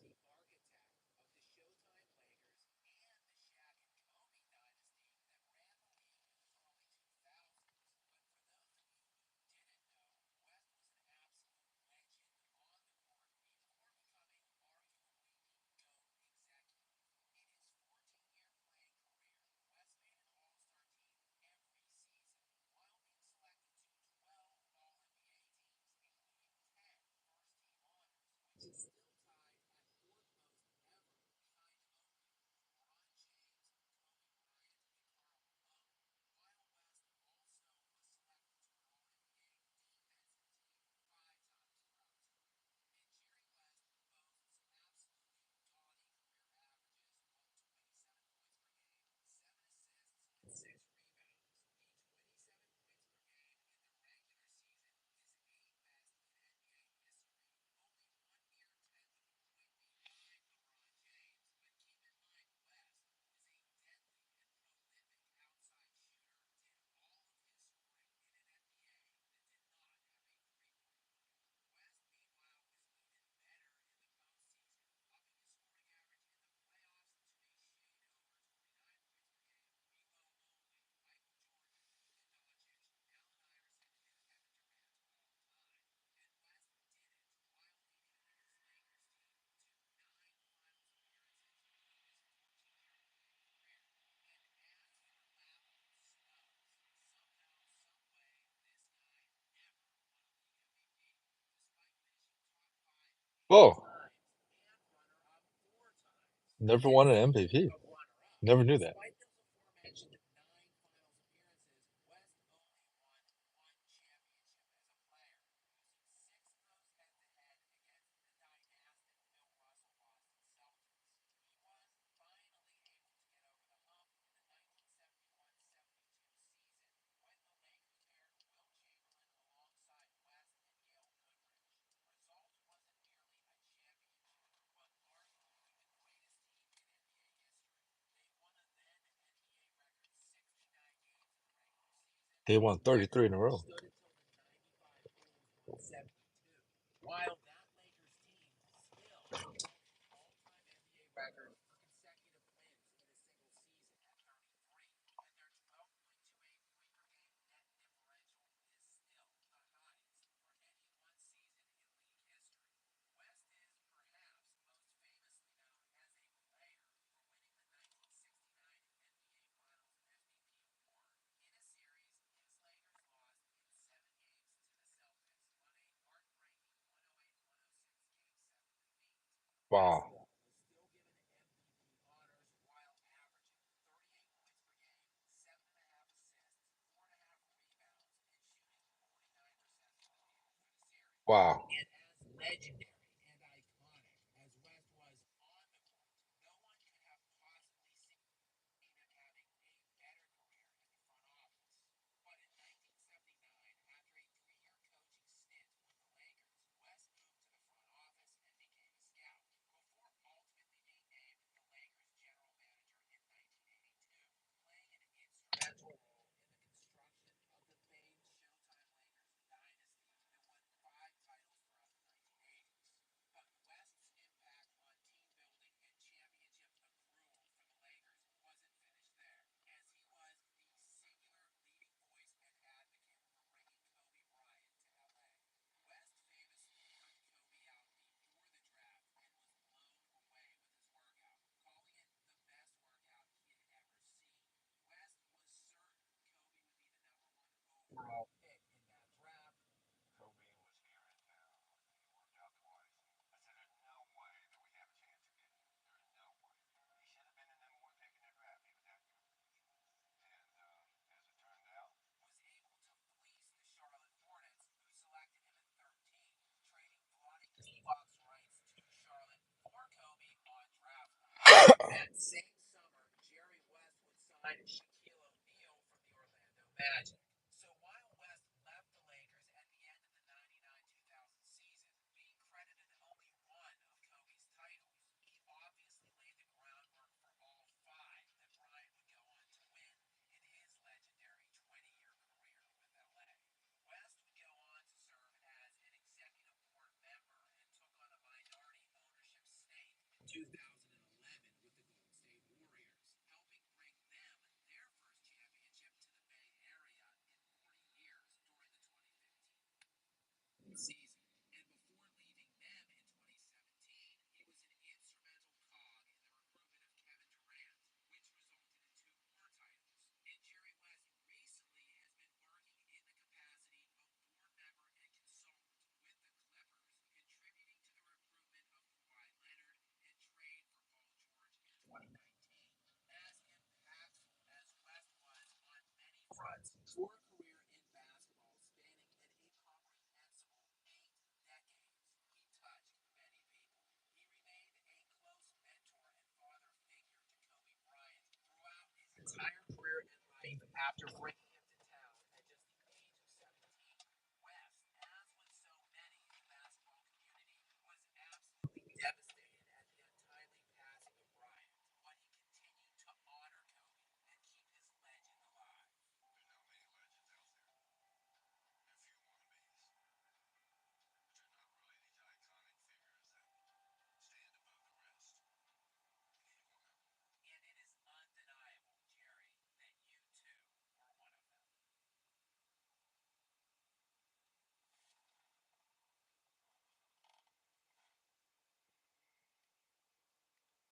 Whoa. Never won an MVP. Never knew that. They won 33 in a row. Wow. Wow.